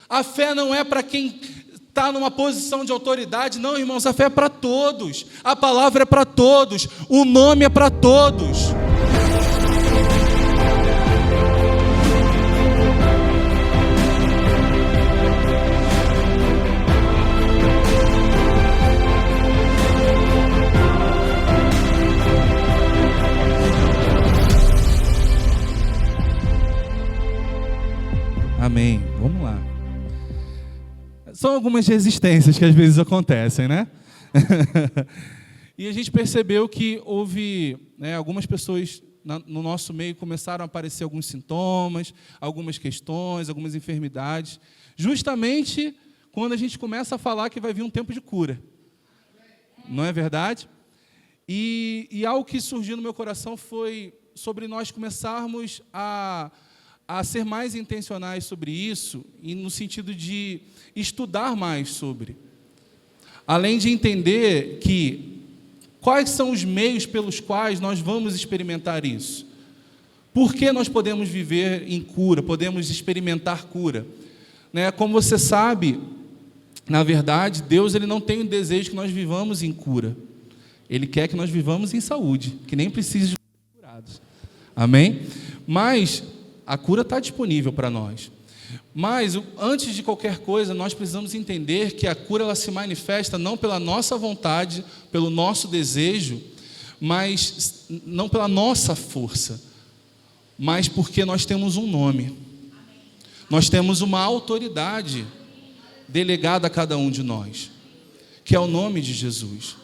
A fé não é para quem está numa posição de autoridade, não, irmãos, a fé é para todos, a palavra é para todos, o nome é para todos. Amém. Vamos lá. São algumas resistências que às vezes acontecem, né? E a gente percebeu que houve, algumas pessoas no nosso meio começaram a aparecer alguns sintomas, algumas questões, algumas enfermidades, justamente quando a gente começa a falar que vai vir um tempo de cura. Não é verdade? E algo que surgiu no meu coração foi sobre nós começarmos a ser mais intencionais sobre isso, e no sentido de estudar mais sobre. Além de entender que quais são os meios pelos quais nós vamos experimentar isso. Por que nós podemos viver em cura, podemos experimentar cura? Como você sabe, na verdade, Deus ele não tem o desejo que nós vivamos em cura. Ele quer que nós vivamos em saúde, que nem precise de curados. Amém? Mas a cura está disponível para nós. Mas, antes de qualquer coisa, nós precisamos entender que a cura ela se manifesta não pela nossa vontade, pelo nosso desejo, mas não pela nossa força, mas porque nós temos um nome. Nós temos uma autoridade delegada a cada um de nós, que é o nome de Jesus.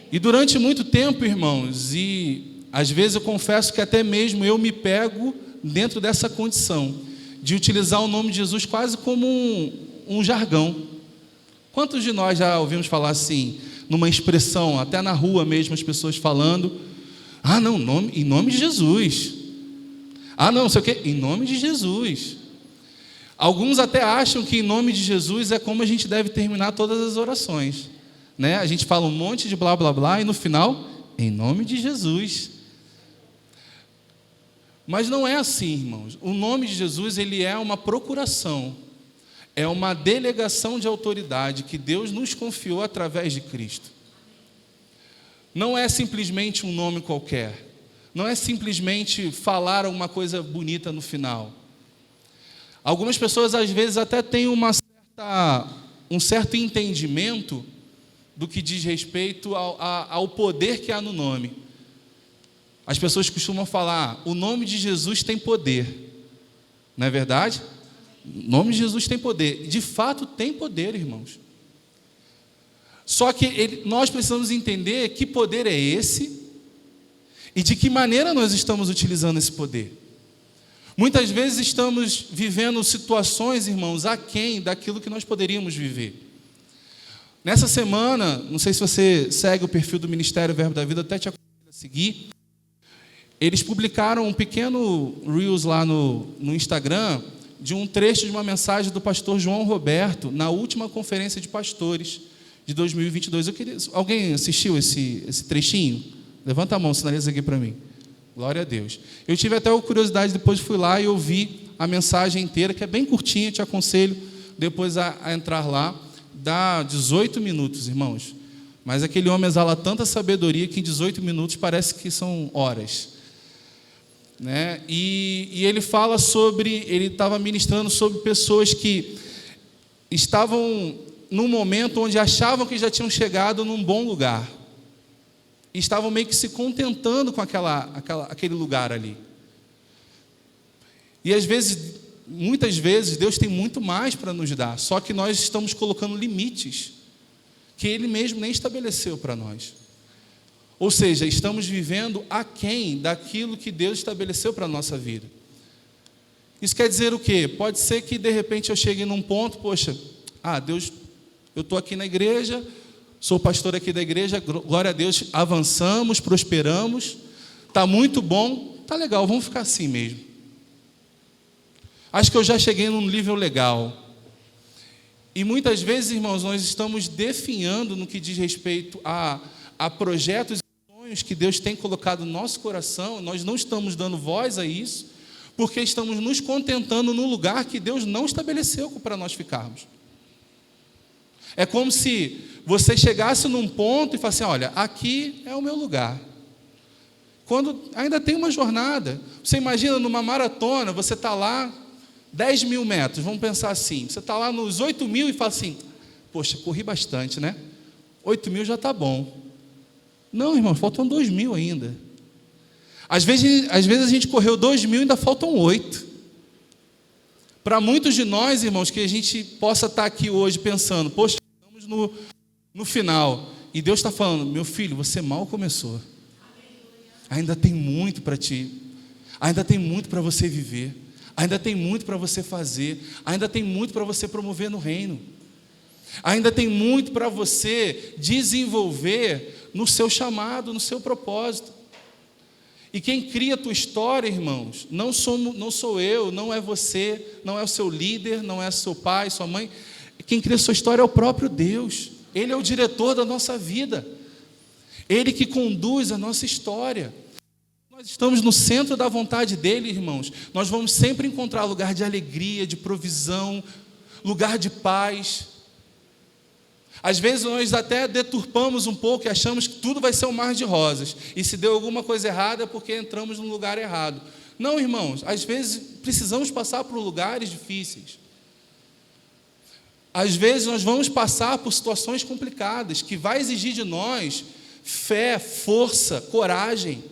E durante muito tempo, irmãos, e às vezes eu confesso que até mesmo eu me pego dentro dessa condição, de utilizar o nome de Jesus quase como um jargão. Quantos de nós já ouvimos falar assim, numa expressão, até na rua mesmo, as pessoas falando, não, em nome de Jesus. Não sei o quê, em nome de Jesus. Alguns até acham que em nome de Jesus é como a gente deve terminar todas as orações. A gente fala um monte de blá, blá, blá, e no final, em nome de Jesus. Mas não é assim, irmãos. O nome de Jesus, ele é uma procuração, é uma delegação de autoridade que Deus nos confiou através de Cristo. Não é simplesmente um nome qualquer, não é simplesmente falar alguma coisa bonita no final. Algumas pessoas, às vezes, até têm um certo entendimento do que diz respeito ao poder que há no nome. As pessoas costumam falar, o nome de Jesus tem poder. Não é verdade? O nome de Jesus tem poder. De fato, tem poder, irmãos. Só que nós precisamos entender que poder é esse e de que maneira nós estamos utilizando esse poder. Muitas vezes estamos vivendo situações, irmãos, aquém daquilo que nós poderíamos viver. Nessa semana, não sei se você segue o perfil do Ministério Verbo da Vida, até te aconselho a seguir. Eles publicaram um pequeno Reels lá no Instagram de um trecho de uma mensagem do pastor João Roberto na última conferência de pastores de 2022. Alguém assistiu esse trechinho? Levanta a mão, sinaliza aqui para mim. Glória a Deus. Eu tive até a curiosidade, depois fui lá e ouvi a mensagem inteira, que é bem curtinha, te aconselho depois a entrar lá. Dá 18 minutos, irmãos. Mas aquele homem exala tanta sabedoria que em 18 minutos parece que são horas. E ele fala ele estava ministrando sobre pessoas que estavam num momento onde achavam que já tinham chegado num bom lugar, e estavam meio que se contentando com aquele lugar ali. E muitas vezes, Deus tem muito mais para nos dar, só que nós estamos colocando limites que Ele mesmo nem estabeleceu para nós. Ou seja, estamos vivendo aquém daquilo que Deus estabeleceu para a nossa vida. Isso quer dizer o quê? Pode ser que de repente eu chegue num ponto, Deus, eu estou aqui na igreja, sou pastor aqui da igreja, glória a Deus, avançamos, prosperamos, está muito bom, está legal, vamos ficar assim mesmo. Acho que eu já cheguei num nível legal. E muitas vezes, irmãos, nós estamos definhando no que diz respeito a projetos e sonhos que Deus tem colocado no nosso coração, nós não estamos dando voz a isso, porque estamos nos contentando no lugar que Deus não estabeleceu para nós ficarmos. É como se você chegasse num ponto e falasse, olha, aqui é o meu lugar. Quando ainda tem uma jornada, você imagina numa maratona, você está lá 10 mil metros, vamos pensar assim, você está lá nos 8 mil e fala assim, poxa, corri bastante, né? 8 mil já está bom. Não, irmão, faltam 2 mil ainda. Às vezes a gente correu 2 mil e ainda faltam 8. Para muitos de nós, irmãos, que a gente possa estar aqui hoje pensando, poxa, estamos no final, e Deus está falando, meu filho, você mal começou. Ainda tem muito para ti, ainda tem muito para você viver, ainda tem muito para você fazer, ainda tem muito para você promover no reino, ainda tem muito para você desenvolver no seu chamado, no seu propósito. E quem cria a tua história, irmãos, não sou eu, não é você, não é o seu líder, não é seu pai, sua mãe. Quem cria a sua história é o próprio Deus. Ele é o diretor da nossa vida. Ele que conduz a nossa história. Nós estamos no centro da vontade dele, irmãos. Nós vamos sempre encontrar lugar de alegria, de provisão, lugar de paz. Às vezes nós até deturpamos um pouco e achamos que tudo vai ser um mar de rosas. E se deu alguma coisa errada é porque entramos no lugar errado. Não, irmãos, às vezes precisamos passar por lugares difíceis. Às vezes nós vamos passar por situações complicadas, que vai exigir de nós fé, força, coragem.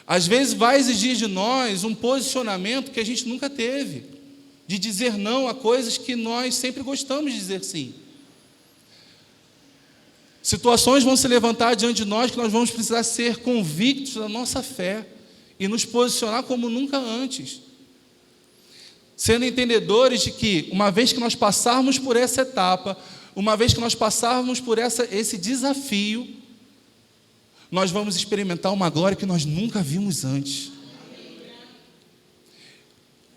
Às vezes vai exigir de nós um posicionamento que a gente nunca teve, de dizer não a coisas que nós sempre gostamos de dizer sim. Situações vão se levantar diante de nós que nós vamos precisar ser convictos da nossa fé e nos posicionar como nunca antes. Sendo entendedores de que, uma vez que nós passarmos por essa etapa, uma vez que nós passarmos por esse desafio, nós vamos experimentar uma glória que nós nunca vimos antes.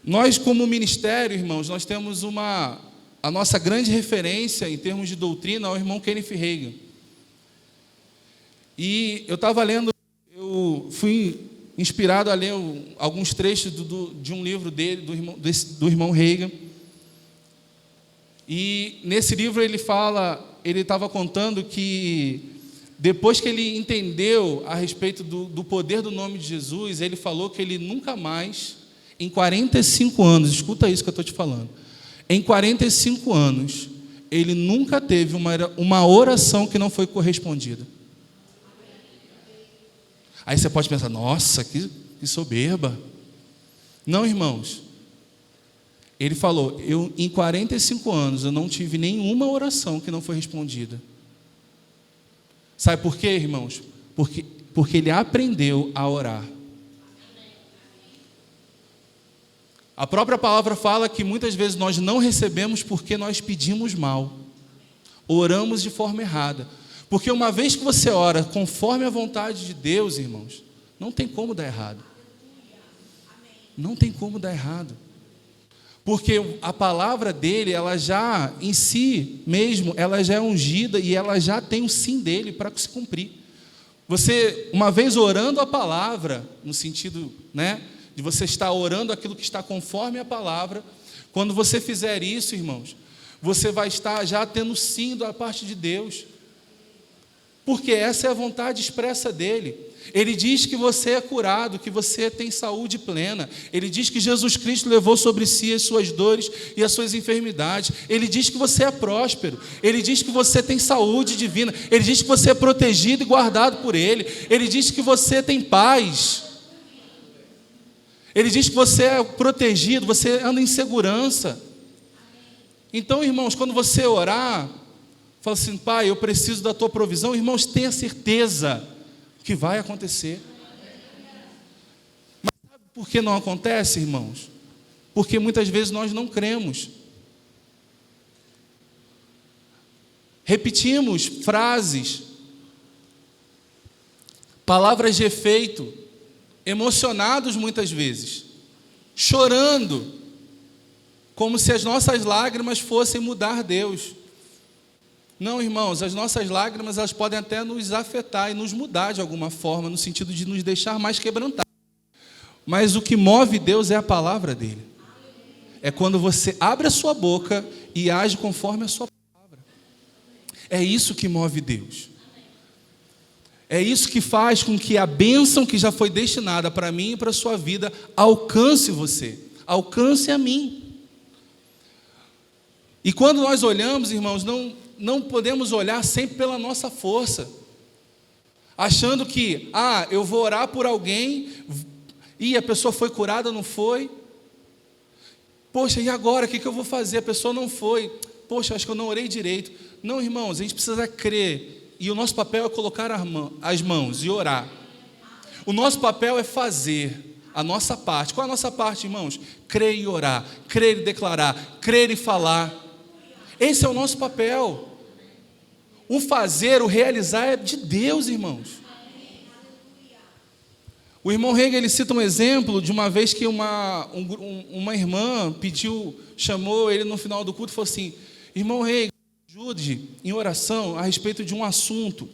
Nós, como ministério, irmãos, nós temos a nossa grande referência em termos de doutrina é o irmão Kenneth Hagin. E eu estava lendo, eu fui inspirado a ler alguns trechos de um livro dele, do irmão Hagin. E nesse livro ele estava contando que depois que ele entendeu a respeito do poder do nome de Jesus, ele falou que ele nunca mais, em 45 anos, escuta isso que eu estou te falando, em 45 anos, ele nunca teve uma oração que não foi correspondida. Aí você pode pensar, nossa, que soberba. Não, irmãos. Ele falou, em 45 anos, eu não tive nenhuma oração que não foi respondida. Sabe por quê, irmãos? Porque ele aprendeu a orar. A própria palavra fala que muitas vezes nós não recebemos porque nós pedimos mal. Oramos de forma errada. Porque uma vez que você ora conforme a vontade de Deus, irmãos, não tem como dar errado. Não tem como dar errado. Porque a palavra dele, ela já, em si mesmo, ela já é ungida e ela já tem o sim dele para se cumprir. Você, uma vez orando a palavra, no sentido, de você estar orando aquilo que está conforme a palavra, quando você fizer isso, irmãos, você vai estar já tendo sim da parte de Deus. Porque essa é a vontade expressa dele. Ele diz que você é curado, que você tem saúde plena. Ele diz que Jesus Cristo levou sobre si as suas dores e as suas enfermidades. Ele diz que você é próspero. Ele diz que você tem saúde divina. Ele diz que você é protegido e guardado por Ele. Ele diz que você tem paz. Ele diz que você é protegido, você anda em segurança. Então, irmãos, quando você orar, fala assim, Pai, eu preciso da tua provisão. Irmãos, tenha certeza que vai acontecer. Mas sabe por que não acontece, irmãos? Porque muitas vezes nós não cremos. Repetimos frases, palavras de efeito, emocionados muitas vezes, chorando, como se as nossas lágrimas fossem mudar Deus. Não, irmãos, as nossas lágrimas elas podem até nos afetar e nos mudar de alguma forma, no sentido de nos deixar mais quebrantados. Mas o que move Deus é a palavra dele. É quando você abre a sua boca e age conforme a sua palavra. É isso que move Deus. É isso que faz com que a bênção que já foi destinada para mim e para a sua vida alcance você, alcance a mim. E quando nós olhamos, irmãos, não podemos olhar sempre pela nossa força, achando que, eu vou orar por alguém, e a pessoa foi curada, não foi? Poxa, e agora, o que eu vou fazer? A pessoa não foi. Poxa, acho que eu não orei direito. Não, irmãos, a gente precisa crer, e o nosso papel é colocar as mãos e orar. O nosso papel é fazer a nossa parte. Qual é a nossa parte, irmãos? Crer e orar, crer e declarar, crer e falar. Esse é o nosso papel. O fazer, o realizar é de Deus, irmãos. O irmão Hegel, ele cita um exemplo de uma vez que uma irmã chamou ele no final do culto e falou assim: irmão Hegel, ajude em oração a respeito de um assunto.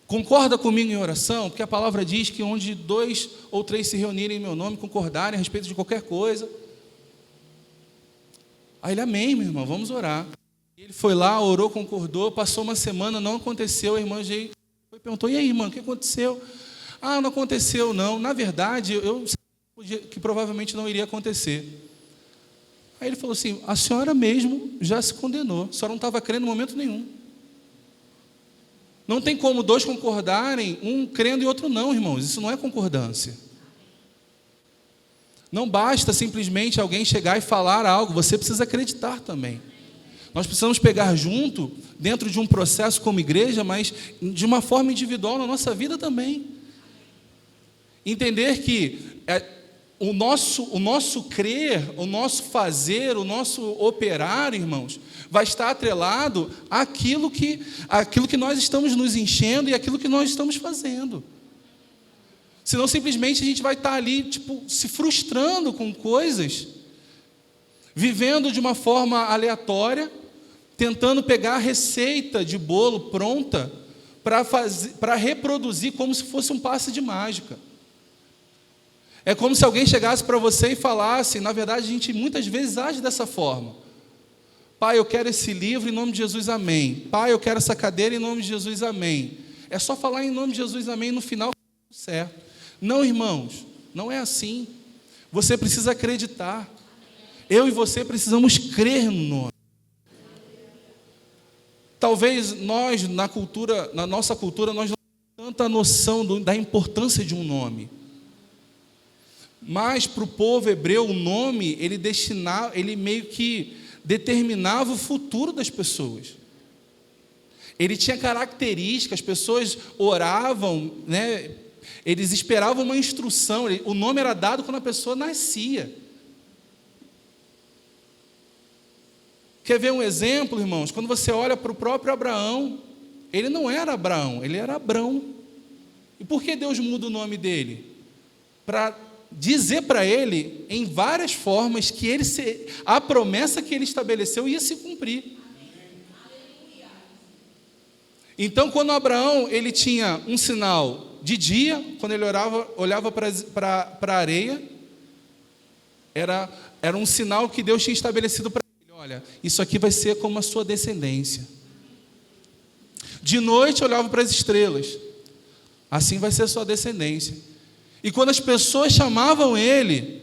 Concorda comigo em oração? Porque a palavra diz que onde 2 ou 3 se reunirem em meu nome, concordarem a respeito de qualquer coisa. Aí ele, amém, meu irmão, vamos orar. Ele foi lá, orou, concordou, passou uma semana, não aconteceu. A irmã perguntou: e aí, irmã, o que aconteceu? Não aconteceu não, na verdade eu sabia que provavelmente não iria acontecer. Aí ele falou assim: a senhora mesmo já se condenou, a senhora não estava crendo em momento nenhum. Não tem como 2 concordarem, um crendo e outro não, irmãos, isso não é concordância. Não basta simplesmente alguém chegar e falar algo, você precisa acreditar também. Nós precisamos pegar junto, dentro de um processo como igreja, mas de uma forma individual na nossa vida também. Entender que o nosso crer, o nosso fazer, o nosso operar, irmãos, vai estar atrelado àquilo que nós estamos nos enchendo e àquilo que nós estamos fazendo. Senão simplesmente a gente vai estar ali, se frustrando com coisas, vivendo de uma forma aleatória, tentando pegar a receita de bolo pronta para reproduzir como se fosse um passe de mágica. É como se alguém chegasse para você e falasse, na verdade a gente muitas vezes age dessa forma: pai, eu quero esse livro em nome de Jesus, amém. Pai, eu quero essa cadeira em nome de Jesus, amém. É só falar em nome de Jesus, amém, no final tudo certo. Não, irmãos, não é assim. Você precisa acreditar. Eu e você precisamos crer no nome. Talvez nós, na nossa cultura, nós não temos tanta noção da importância de um nome. Mas para o povo hebreu, o nome, ele meio que determinava o futuro das pessoas. Ele tinha características, as pessoas oravam, né? Eles esperavam uma instrução, o nome era dado quando a pessoa nascia. Quer ver um exemplo, irmãos? Quando você olha para o próprio Abraão, ele não era Abraão, ele era Abrão. E por que Deus muda o nome dele? Para dizer para ele, em várias formas, que a promessa que ele estabeleceu ia se cumprir. Então, quando Abraão ele tinha um sinal de dia, quando ele olhava para a areia, era um sinal que Deus tinha estabelecido para ele: olha, isso aqui vai ser como a sua descendência. De noite olhava para as estrelas, assim vai ser a sua descendência. E quando as pessoas chamavam ele,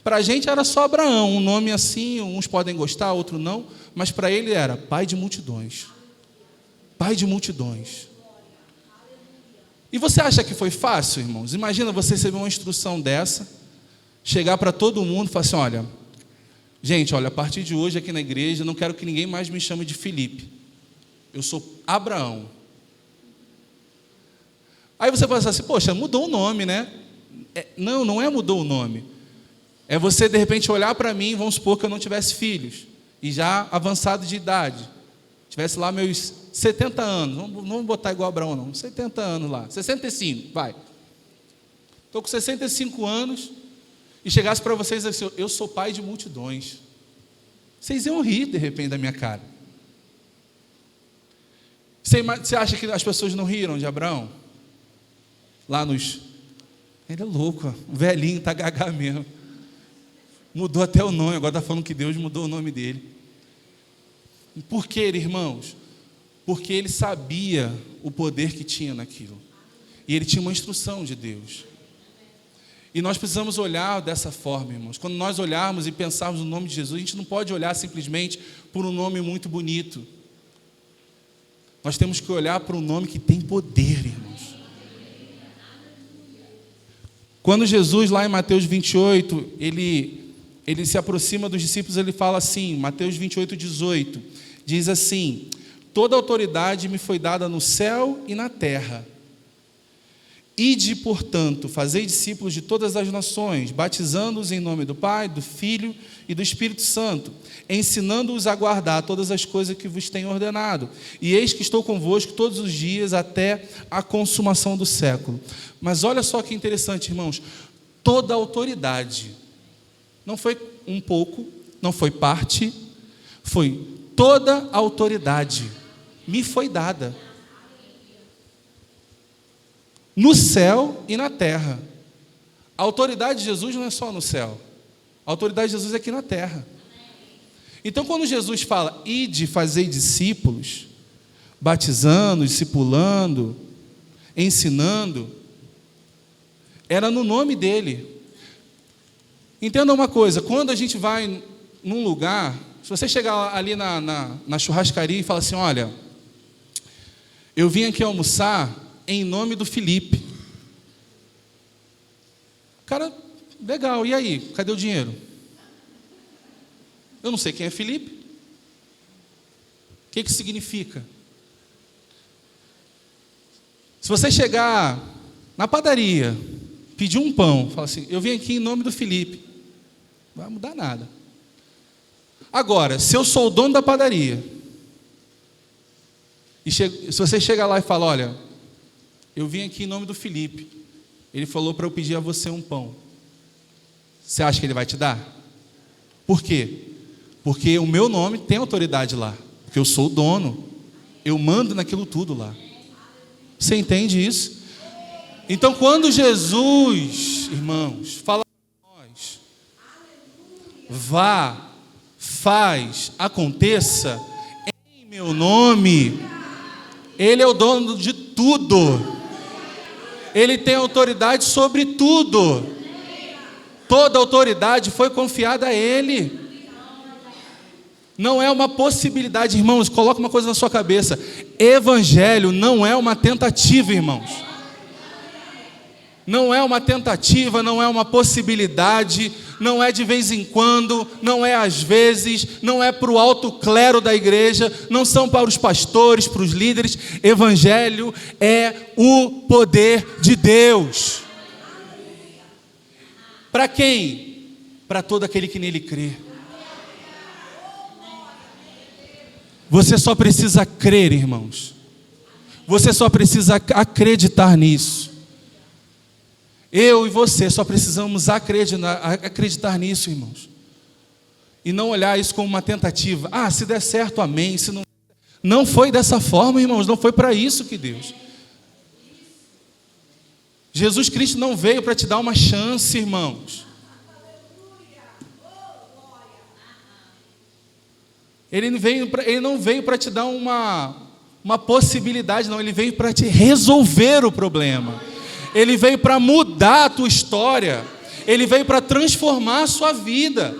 para a gente era só Abraão, um nome assim, uns podem gostar, outros não, mas para ele era pai de multidões. Pai de multidões. E você acha que foi fácil, irmãos? Imagina você receber uma instrução dessa, chegar para todo mundo e falar assim: olha, gente, a partir de hoje aqui na igreja, não quero que ninguém mais me chame de Felipe. Eu sou Abraão. Aí você pode pensar assim: poxa, mudou o nome, né? Não é mudou o nome. É você, de repente, olhar para mim, vamos supor que eu não tivesse filhos, e já avançado de idade, tivesse lá meus 70 anos, não vamos botar igual Abraão não, 70 anos lá, 65, vai. Estou com 65 anos, e chegasse para vocês assim: eu sou pai de multidões. Vocês iam rir, de repente, da minha cara. Você acha que as pessoas não riram de Abraão? Lá nos Ele é louco, o velhinho tá gaga mesmo. Mudou até o nome, agora está falando que Deus mudou o nome dele. Por quê, irmãos? Porque ele sabia o poder que tinha naquilo. E ele tinha uma instrução de Deus. E nós precisamos olhar dessa forma, irmãos. Quando nós olharmos e pensarmos no nome de Jesus, a gente não pode olhar simplesmente por um nome muito bonito. Nós temos que olhar para um nome que tem poder, irmãos. Quando Jesus, lá em Mateus 28, ele se aproxima dos discípulos, ele fala assim, Mateus 28, 18, diz assim: toda autoridade me foi dada no céu e na terra. Ide, portanto, fazei discípulos de todas as nações, batizando-os em nome do Pai, do Filho e do Espírito Santo, ensinando-os a guardar todas as coisas que vos tenho ordenado. E eis que estou convosco todos os dias até a consumação do século. Mas olha só que interessante, irmãos, toda autoridade, não foi um pouco, não foi parte, foi toda a autoridade me foi dada. No céu e na terra. A autoridade de Jesus não é só no céu. A autoridade de Jesus é aqui na terra. Então, quando Jesus fala, ide, fazei discípulos, batizando, discipulando, ensinando, era no nome dele. Entenda uma coisa, quando a gente vai num lugar, se você chegar ali na churrascaria e falar assim, olha, eu vim aqui almoçar em nome do Felipe. Cara, legal, e aí? Cadê o dinheiro? Eu não sei quem é Felipe. O que significa? Se você chegar na padaria, pedir um pão, fala assim, eu vim aqui em nome do Felipe. Não vai mudar nada. Agora, se eu sou o dono da padaria, e se você chega lá e fala, olha, eu vim aqui em nome do Felipe. Ele falou para eu pedir a você um pão. Você acha que ele vai te dar? Por quê? Porque o meu nome tem autoridade lá. Porque eu sou o dono. Eu mando naquilo tudo lá. Você entende isso? Então, quando Jesus, irmãos, fala para nós, vá, faz, aconteça, em meu nome, Ele é o dono de tudo. Ele tem autoridade sobre tudo. Toda autoridade foi confiada a Ele. Não é uma possibilidade, irmãos, coloca uma coisa na sua cabeça. Evangelho não é uma tentativa, irmãos. Não é uma tentativa, não é uma possibilidade, não é de vez em quando, não é às vezes, não é para o alto clero da igreja, não são para os pastores, para os líderes. Evangelho é o poder de Deus. Para quem? Para todo aquele que nele crê. Você só precisa crer, irmãos. Você só precisa acreditar nisso. Eu e você só precisamos acreditar nisso, irmãos. E não olhar isso como uma tentativa. Ah, se der certo, amém. Se não... Não foi dessa forma, irmãos. Não foi para isso que Deus. Jesus Cristo não veio para te dar uma chance, irmãos. Ele não veio para te dar uma possibilidade, não. Ele veio para te resolver o problema. Ele veio para mudar a tua história. Ele veio para transformar a sua vida.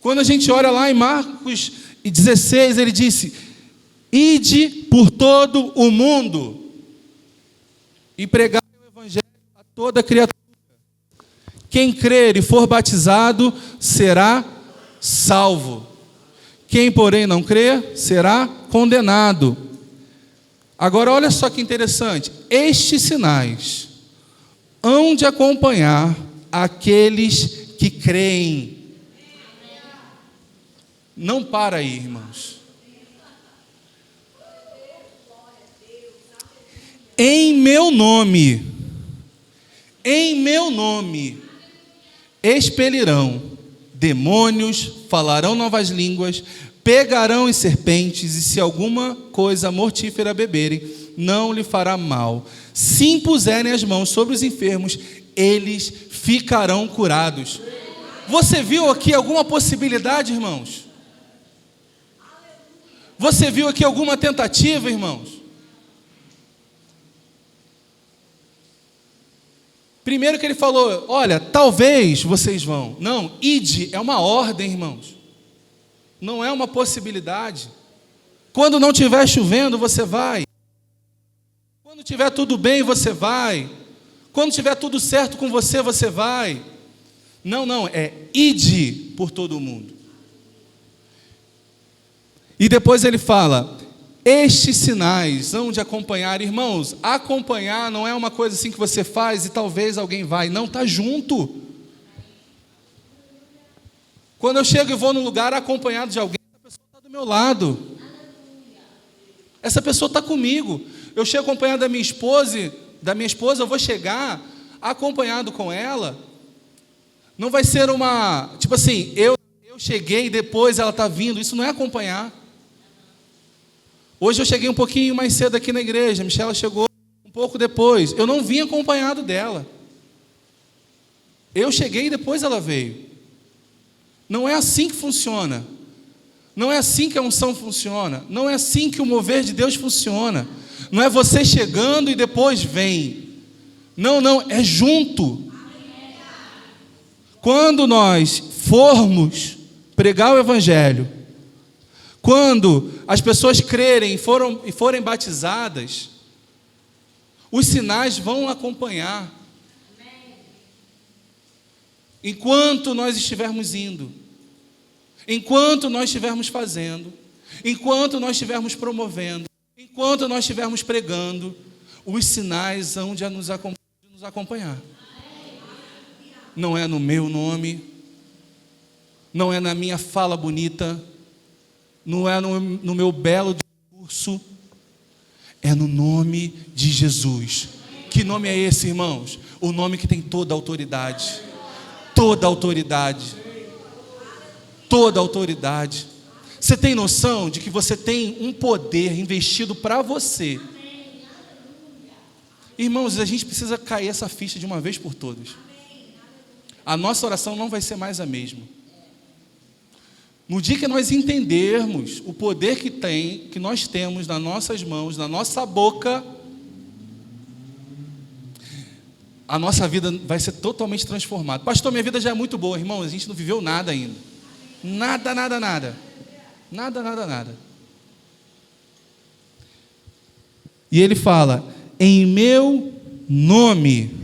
Quando a gente olha lá em Marcos 16, ele disse: ide por todo o mundo e pregai o evangelho a toda criatura. Quem crer e for batizado será salvo. Quem, porém, não crer será condenado. Agora, olha só que interessante. Estes sinais hão de acompanhar aqueles que creem. Não para aí, irmãos. Em meu nome, expelirão demônios, falarão novas línguas, pegarão em serpentes, e se alguma coisa mortífera beberem, não lhe fará mal. Se impuserem as mãos sobre os enfermos, eles ficarão curados. Você viu aqui alguma possibilidade, irmãos? Você viu aqui alguma tentativa, irmãos? Primeiro que ele falou, olha, talvez vocês vão. Não, ide é uma ordem, irmãos. Não é uma possibilidade. Quando não estiver chovendo, você vai. Quando estiver tudo bem, você vai. Quando estiver tudo certo com você, você vai. Não, é ide por todo o mundo. E depois ele fala, estes sinais hão de acompanhar. Irmãos, acompanhar não é uma coisa assim que você faz e talvez alguém vai. Não, está junto. Quando eu chego e vou num lugar acompanhado de alguém, essa pessoa está do meu lado. Essa pessoa está comigo. Eu chego acompanhado da minha esposa, eu vou chegar acompanhado com ela. Não vai ser uma, tipo assim, eu cheguei e depois ela está vindo. Isso não é acompanhar. Hoje eu cheguei um pouquinho mais cedo aqui na igreja, a Michela chegou um pouco depois. Eu não vim acompanhado dela. Eu cheguei e depois ela veio. Não é assim que funciona. Não é assim que a unção funciona. Não é assim que o mover de Deus funciona. Não é você chegando e depois vem. Não, é junto. Quando nós formos pregar o Evangelho, quando as pessoas crerem e forem batizadas, os sinais vão acompanhar. Enquanto nós estivermos indo, enquanto nós estivermos fazendo, enquanto nós estivermos promovendo, enquanto nós estivermos pregando, os sinais hão de nos acompanhar. Não é no meu nome, não é na minha fala bonita, não é no meu belo discurso, é no nome de Jesus. Que nome é esse, irmãos? O nome que tem toda a autoridade. Toda a autoridade. Toda a autoridade. Você tem noção de que você tem um poder investido para você? Irmãos, a gente precisa cair essa ficha de uma vez por todas. A nossa oração não vai ser mais a mesma. No dia que nós entendermos o poder que nós temos nas nossas mãos, na nossa boca, a nossa vida vai ser totalmente transformada. Pastor, minha vida já é muito boa, irmão, a gente não viveu nada ainda. Nada. E ele fala, em meu nome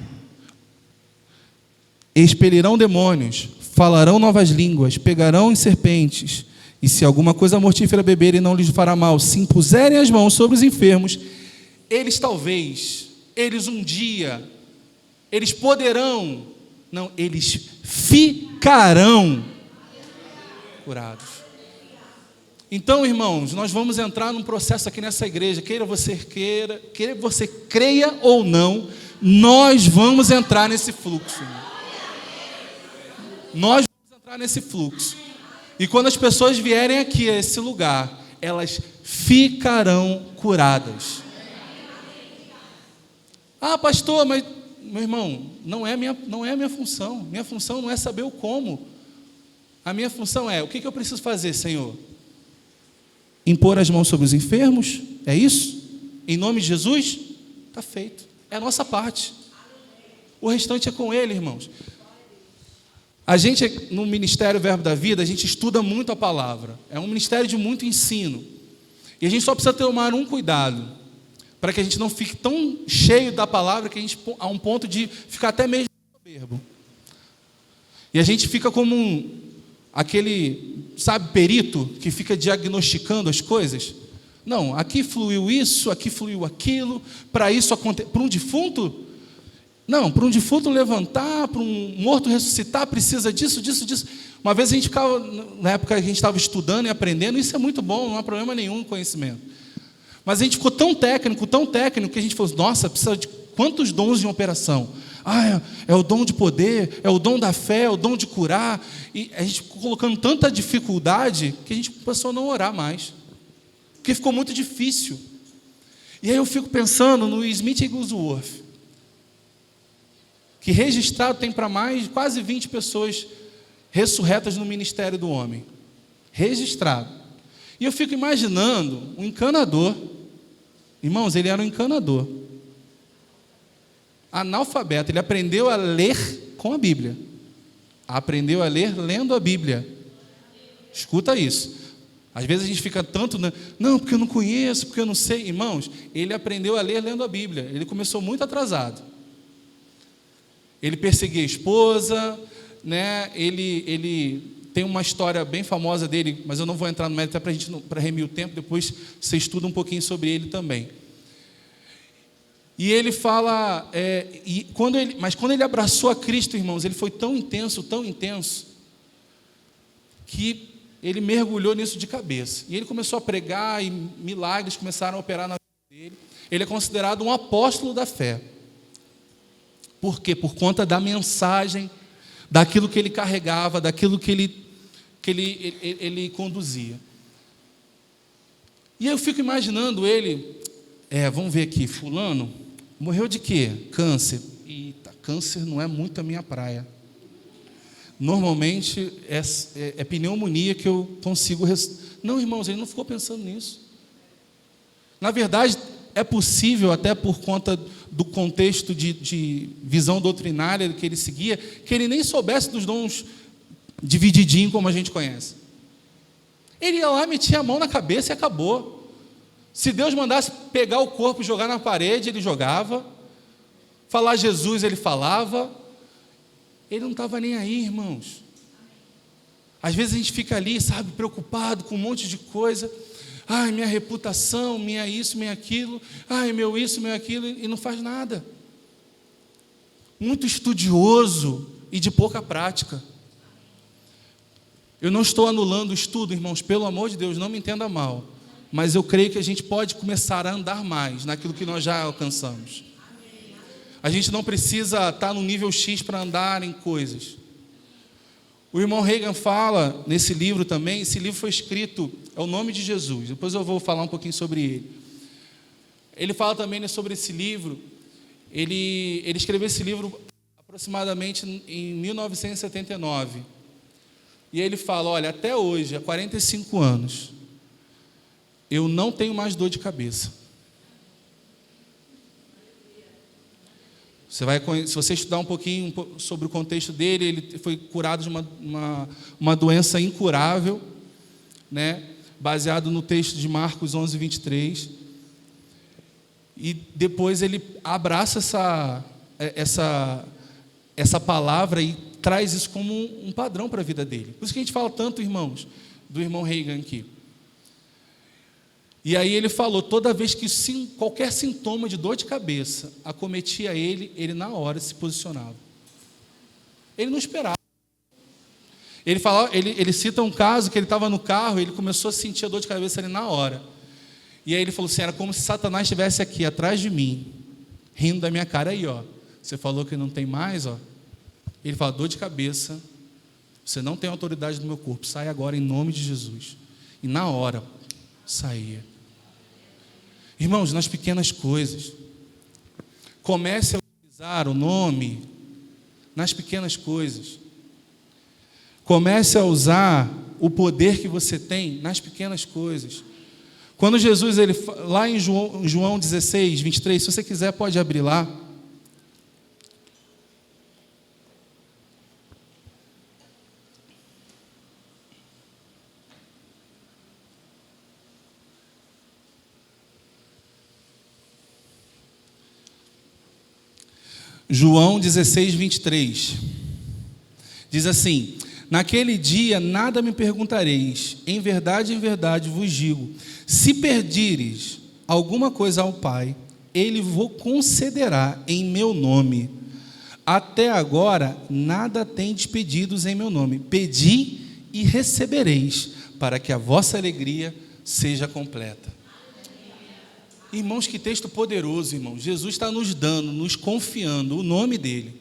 expelirão demônios, falarão novas línguas, pegarão em serpentes, e se alguma coisa mortífera beberem não lhes fará mal. Se impuserem as mãos sobre os enfermos, eles um dia, eles poderão, não, eles ficarão curados. Então, irmãos, nós vamos entrar num processo aqui nessa igreja, queira você creia ou não, nós vamos entrar nesse fluxo. Nós vamos entrar nesse fluxo. E quando as pessoas vierem aqui a esse lugar, elas ficarão curadas. Ah, pastor, mas, meu irmão, não é a minha função. Minha função não é saber o como. A minha função é, o que eu preciso fazer, Senhor? Impor as mãos sobre os enfermos? É isso? Em nome de Jesus? Está feito. É a nossa parte. O restante é com Ele, irmãos. A gente, no Ministério Verbo da Vida, a gente estuda muito a palavra. É um ministério de muito ensino. E a gente só precisa tomar um cuidado, para que a gente não fique tão cheio da palavra, que a gente, a um ponto de ficar até mesmo soberbo. E a gente fica como aquele, sabe, perito, que fica diagnosticando as coisas. Não, aqui fluiu isso, aqui fluiu aquilo, para isso acontecer. Para um defunto? Não, para um defunto levantar, para um morto ressuscitar, precisa disso. Uma vez a gente ficava, na época a gente estava estudando e aprendendo, isso é muito bom, não há problema nenhum com conhecimento. Mas a gente ficou tão técnico, que a gente falou, nossa, precisa de quantos dons de uma operação? Ah, é o dom de poder, é o dom da fé, é o dom de curar. E a gente ficou colocando tanta dificuldade que a gente passou a não orar mais. Porque ficou muito difícil. E aí eu fico pensando no Smith Wigglesworth, que registrado tem para mais de quase 20 pessoas ressurretas no ministério do homem. Registrado. E eu fico imaginando um encanador. Irmãos, ele era um encanador. Analfabeto. Ele aprendeu a ler com a Bíblia. Aprendeu a ler lendo a Bíblia. Escuta isso. Às vezes a gente fica tanto, não, porque eu não conheço, porque eu não sei. Irmãos, ele aprendeu a ler lendo a Bíblia. Ele começou muito atrasado. Ele perseguia a esposa, né? Ele tem uma história bem famosa dele, mas eu não vou entrar no mérito, até para remir o tempo, depois você estuda um pouquinho sobre ele também. E ele fala, mas quando ele abraçou a Cristo, irmãos, ele foi tão intenso, que ele mergulhou nisso de cabeça. E ele começou a pregar e milagres começaram a operar na vida dele. Ele é considerado um apóstolo da fé. Por quê? Por conta da mensagem, daquilo que ele carregava, daquilo que ele conduzia. E eu fico imaginando ele, vamos ver aqui, fulano, morreu de quê? Câncer. Eita, câncer não é muito a minha praia. Normalmente é pneumonia que eu consigo... Não, irmãos, ele não ficou pensando nisso. Na verdade, é possível, até por conta do contexto de visão doutrinária que ele seguia, que ele nem soubesse dos dons divididinho como a gente conhece. Ele ia lá, metia a mão na cabeça e acabou. Se Deus mandasse pegar o corpo e jogar na parede, ele jogava. Falar Jesus, ele falava. Ele não estava nem aí, irmãos. Às vezes a gente fica ali, sabe, preocupado com um monte de coisa. Ai, minha reputação, minha isso, minha aquilo. Ai, meu isso, meu aquilo. E não faz nada. Muito estudioso e de pouca prática. Eu não estou anulando o estudo, irmãos, pelo amor de Deus, não me entenda mal. Mas eu creio que a gente pode começar a andar mais naquilo que nós já alcançamos. A gente não precisa estar no nível X para andar em coisas. O irmão Reagan fala nesse livro também, esse livro foi escrito, é o nome de Jesus, depois eu vou falar um pouquinho sobre ele. Ele fala também sobre esse livro, ele escreveu esse livro aproximadamente em 1979. E ele fala, olha, até hoje, há 45 anos, eu não tenho mais dor de cabeça. Se você estudar um pouquinho sobre o contexto dele, ele foi curado de uma doença incurável, né? Baseado no texto de Marcos 11, 23. E depois ele abraça essa palavra e traz isso como um padrão para a vida dele. Por isso que a gente fala tanto, irmãos, do irmão Reagan aqui. E aí ele falou, toda vez que qualquer sintoma de dor de cabeça acometia ele na hora se posicionava. Ele não esperava. Ele cita um caso que ele estava no carro, ele começou a sentir a dor de cabeça ali na hora. E aí ele falou assim, era como se Satanás estivesse aqui, atrás de mim, rindo da minha cara. Aí, ó, você falou que não tem mais, ó. Ele fala, dor de cabeça, você não tem autoridade no meu corpo, sai agora em nome de Jesus. E na hora, saía. Irmãos, nas pequenas coisas, comece a utilizar o nome nas pequenas coisas. Comece a usar o poder que você tem nas pequenas coisas. Quando Jesus, lá em João 16, 23, se você quiser pode abrir lá. João 16, 23, diz assim, naquele dia nada me perguntareis, em verdade vos digo, se perdires alguma coisa ao Pai, Ele vos concederá em meu nome. Até agora nada tendes pedidos em meu nome, pedi e recebereis, para que a vossa alegria seja completa. Irmãos, que texto poderoso, irmãos. Jesus está nos dando, nos confiando o nome dele.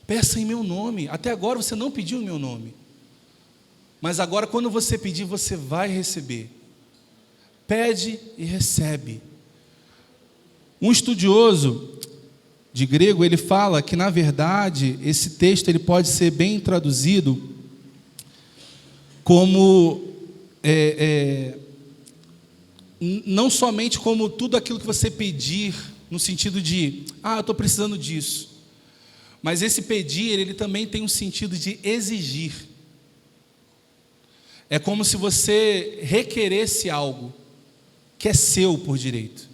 Peça em meu nome. Até agora você não pediu em meu nome. Mas agora, quando você pedir, você vai receber. Pede e recebe. Um estudioso de grego, ele fala que, na verdade, esse texto ele pode ser bem traduzido como, não somente como tudo aquilo que você pedir, no sentido de, eu estou precisando disso. Mas esse pedir, ele também tem um sentido de exigir. É como se você requeresse algo que é seu por direito.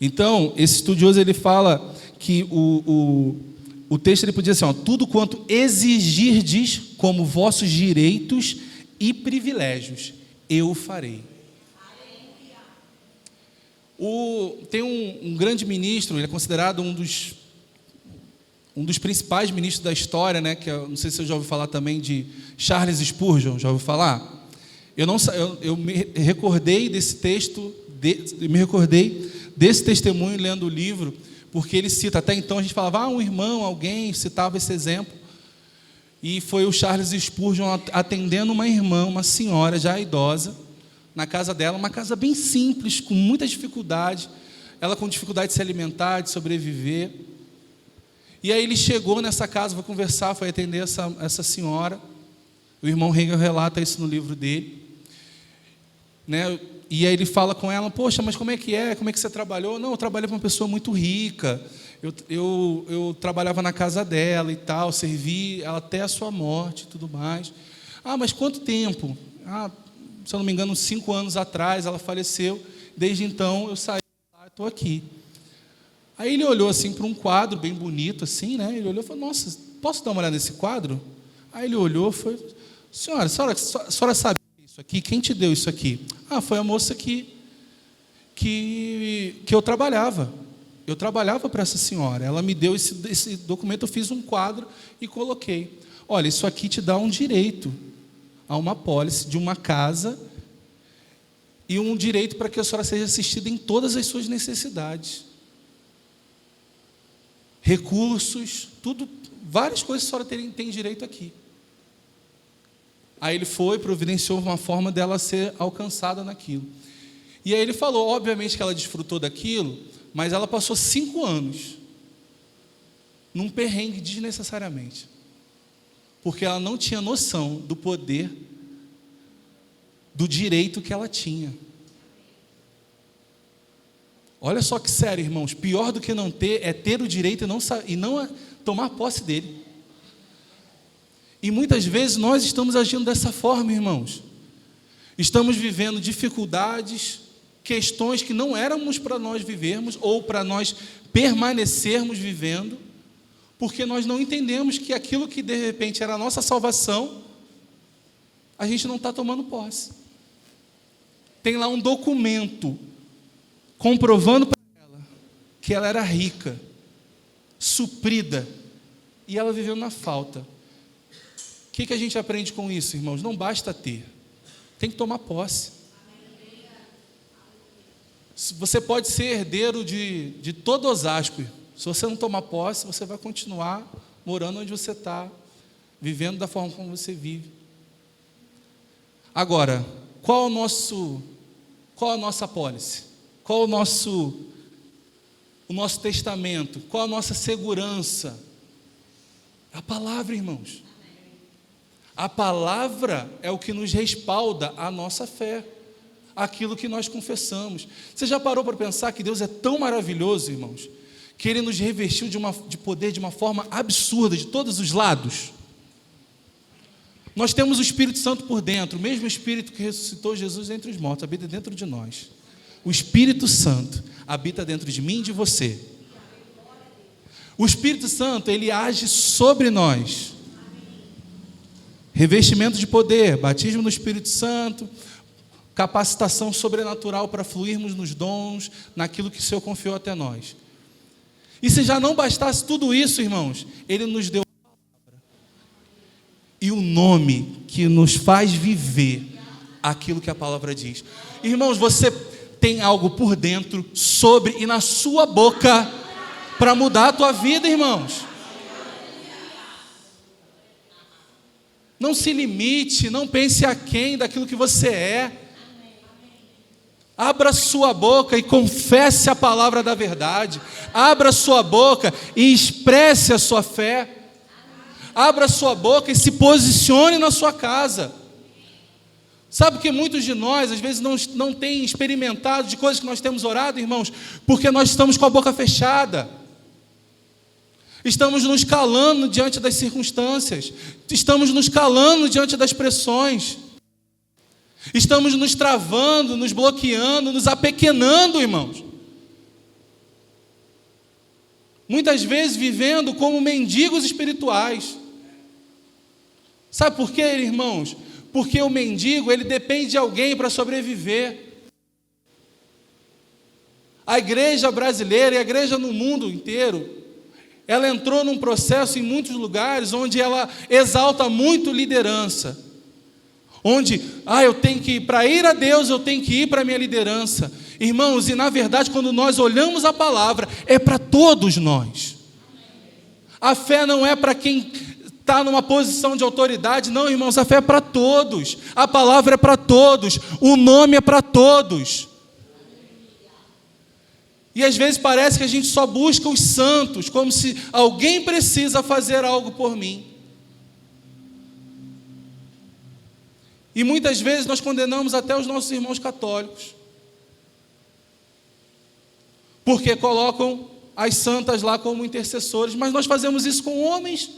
Então, esse estudioso, ele fala que o texto ele podia dizer assim, tudo quanto exigirdes como vossos direitos e privilégios, eu o farei. Tem um grande ministro, ele é considerado um dos principais ministros da história, né, que não sei se você já ouviu falar também de Charles Spurgeon, já ouviu falar? Eu me recordei desse texto, me recordei desse testemunho lendo o livro, porque ele cita, até então a gente falava, um irmão, alguém citava esse exemplo, e foi o Charles Spurgeon atendendo uma irmã, uma senhora já idosa, na casa dela, uma casa bem simples, com muita dificuldade, ela com dificuldade de se alimentar, de sobreviver. E aí ele chegou nessa casa, foi conversar, foi atender essa senhora. O irmão Hegel relata isso no livro dele, né? E aí ele fala com ela, poxa, mas como é que você trabalhou? Não, eu trabalhei com uma pessoa muito rica, eu trabalhava na casa dela e tal, servi ela até a sua morte e tudo mais. Mas quanto tempo? Se eu não me engano, 5 anos atrás ela faleceu, desde então eu saí de lá, estou aqui. Aí ele olhou assim para um quadro bem bonito, assim, né? Ele olhou e falou, nossa, posso dar uma olhada nesse quadro? Aí ele olhou e foi, senhora, a senhora sabe isso aqui? Quem te deu isso aqui? Foi a moça que eu trabalhava. Eu trabalhava para essa senhora. Ela me deu esse documento, eu fiz um quadro e coloquei. Olha, isso aqui te dá um direito a uma apólice de uma casa e um direito para que a senhora seja assistida em todas as suas necessidades. Recursos, tudo, várias coisas a senhora tem direito aqui. Aí ele foi, providenciou uma forma dela ser alcançada naquilo. E aí ele falou, obviamente que ela desfrutou daquilo, mas ela passou 5 anos num perrengue desnecessariamente. Porque ela não tinha noção do poder, do direito que ela tinha. Olha só que sério, irmãos, pior do que não ter é ter o direito e não tomar posse dele. E muitas vezes nós estamos agindo dessa forma, irmãos. Estamos vivendo dificuldades, questões que não éramos para nós vivermos ou para nós permanecermos vivendo, porque nós não entendemos que aquilo que de repente era a nossa salvação, a gente não está tomando posse. Tem lá um documento comprovando para ela que ela era rica, suprida, e ela viveu na falta. O que a gente aprende com isso, irmãos? Não basta ter, tem que tomar posse. Você pode ser herdeiro de todo Osasco. Se você não tomar posse, você vai continuar morando onde você está, vivendo da forma como você vive. Agora, qual a nossa apólice? Qual o nosso testamento? Qual a nossa segurança? A palavra, irmãos. A palavra é o que nos respalda a nossa fé, aquilo que nós confessamos. Você já parou para pensar que Deus é tão maravilhoso, irmãos, que Ele nos revestiu de poder de uma forma absurda, de todos os lados? Nós temos o Espírito Santo por dentro, o mesmo Espírito que ressuscitou Jesus entre os mortos, habita dentro de nós. O Espírito Santo habita dentro de mim e de você. O Espírito Santo, ele age sobre nós. Revestimento de poder, batismo no Espírito Santo, capacitação sobrenatural para fluirmos nos dons, naquilo que o Senhor confiou até nós. E se já não bastasse tudo isso, irmãos, Ele nos deu a palavra e o nome que nos faz viver aquilo que a palavra diz. Irmãos, você tem algo por dentro, sobre e na sua boca para mudar a tua vida, irmãos. Não se limite, não pense aquém daquilo que você é. Abra sua boca e confesse a palavra da verdade. Abra sua boca e expresse a sua fé. Abra sua boca e se posicione na sua casa. Sabe que muitos de nós, às vezes, não têm experimentado de coisas que nós temos orado, irmãos, porque nós estamos com a boca fechada. Estamos nos calando diante das circunstâncias. Estamos nos calando diante das pressões. Estamos nos travando, nos bloqueando, nos apequenando, irmãos. Muitas vezes vivendo como mendigos espirituais. Sabe por quê, irmãos? Porque o mendigo, ele depende de alguém para sobreviver. A igreja brasileira e a igreja no mundo inteiro, ela entrou num processo em muitos lugares onde ela exalta muito liderança. Onde, eu tenho que ir, para ir a Deus, eu tenho que ir para a minha liderança. Irmãos, e na verdade, quando nós olhamos a palavra, é para todos nós. A fé não é para quem está numa posição de autoridade, não, irmãos, a fé é para todos. A palavra é para todos. O nome é para todos. E às vezes parece que a gente só busca os santos, como se alguém precisa fazer algo por mim. E muitas vezes nós condenamos até os nossos irmãos católicos, porque colocam as santas lá como intercessores, mas nós fazemos isso com homens.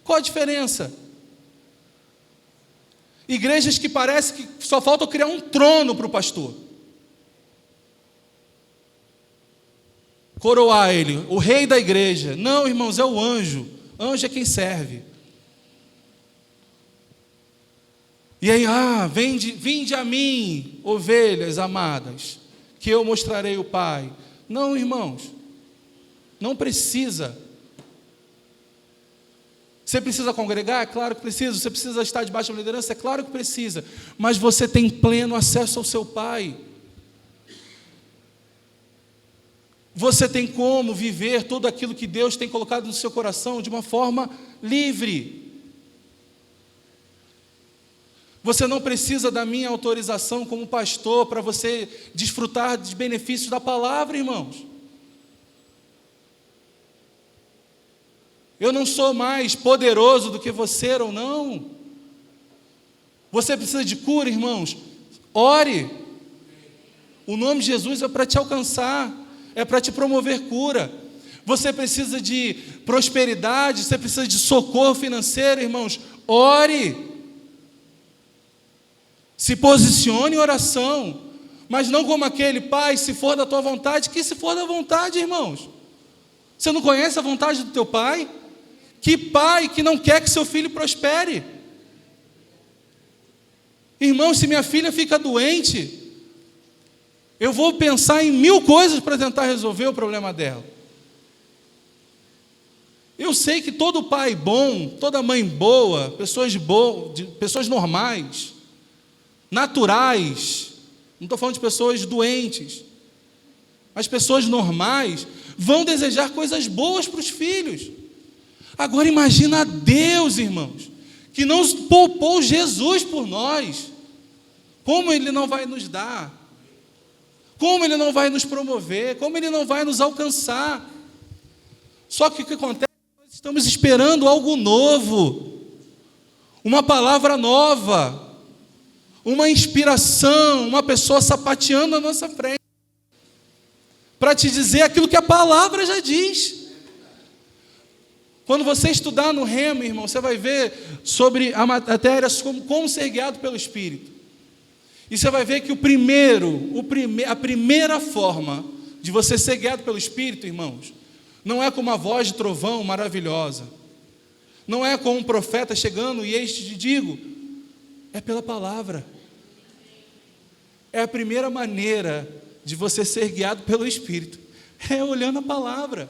Qual a diferença? Igrejas que parece que só falta criar um trono para o pastor, coroar ele, o rei da igreja. Não, irmãos, é o anjo. Anjo é quem serve. E aí, vinde a mim, ovelhas amadas, que eu mostrarei o Pai. Não, irmãos, não precisa. Você precisa congregar? É claro que precisa. Você precisa estar debaixo da liderança? É claro que precisa. Mas você tem pleno acesso ao seu Pai. Você tem como viver tudo aquilo que Deus tem colocado no seu coração de uma forma livre. Você não precisa da minha autorização como pastor para você desfrutar dos benefícios da palavra, irmãos. Eu não sou mais poderoso do que você ou não. Você precisa de cura, irmãos? Ore. O nome de Jesus é para te alcançar, é para te promover cura. Você precisa de prosperidade, você precisa de socorro financeiro, irmãos? Ore. Se posicione em oração, mas não como aquele: Pai, se for da tua vontade. Que se for da vontade, irmãos? Você não conhece a vontade do teu pai? Que pai que não quer que seu filho prospere? Irmãos, se minha filha fica doente, eu vou pensar em 1000 coisas para tentar resolver o problema dela. Eu sei que todo pai bom, toda mãe boa, pessoas normais, naturais, não estou falando de pessoas doentes, mas pessoas normais, vão desejar coisas boas para os filhos. Agora imagina a Deus, irmãos, que não poupou Jesus por nós. Como Ele não vai nos dar? Como Ele não vai nos promover? Como Ele não vai nos alcançar? Só que o que acontece? Nós estamos esperando algo novo, uma palavra nova, uma inspiração, uma pessoa sapateando na nossa frente, para te dizer aquilo que a palavra já diz. Quando você estudar no Rema, irmão, você vai ver sobre a matéria como ser guiado pelo Espírito. E você vai ver que a primeira forma de você ser guiado pelo Espírito, irmãos, não é com uma voz de trovão maravilhosa, não é com um profeta chegando e eis te digo, é pela palavra. É a primeira maneira de você ser guiado pelo Espírito, é olhando a palavra.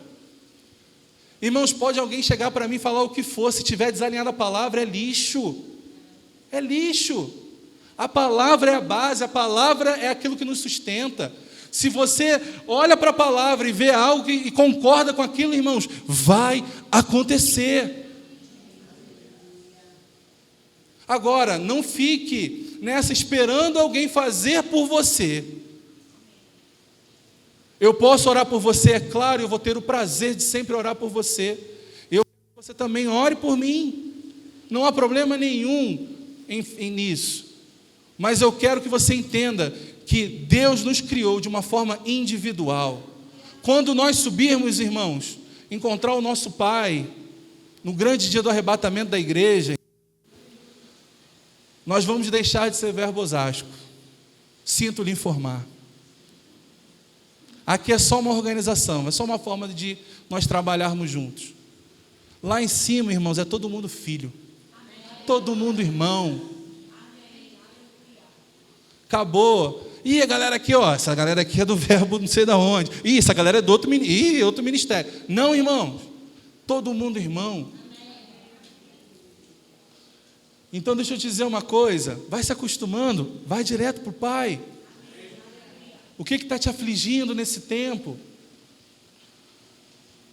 Irmãos, pode alguém chegar para mim e falar o que for, se tiver desalinhado a palavra, é lixo. É lixo. A palavra é a base, a palavra é aquilo que nos sustenta. Se você olha para a palavra e vê algo e concorda com aquilo, irmãos, vai acontecer. Agora, não fique nessa esperando alguém fazer por você. Eu posso orar por você, é claro, eu vou ter o prazer de sempre orar por você. Você também ore por mim. Não há problema nenhum nisso. Mas eu quero que você entenda que Deus nos criou de uma forma individual. Quando nós subirmos, irmãos, encontrar o nosso Pai, no grande dia do arrebatamento da igreja, nós vamos deixar de ser verbo osasco. Sinto lhe informar. Aqui é só uma organização, é só uma forma de nós trabalharmos juntos. Lá em cima, irmãos, é todo mundo filho. Todo mundo irmão. Acabou. E a galera aqui, ó, essa galera aqui é do verbo não sei de onde. E essa galera é do outro ministério. Não, irmãos. Todo mundo irmão. Então deixa eu te dizer uma coisa. Vai se acostumando, vai direto para o Pai. O que está te afligindo nesse tempo?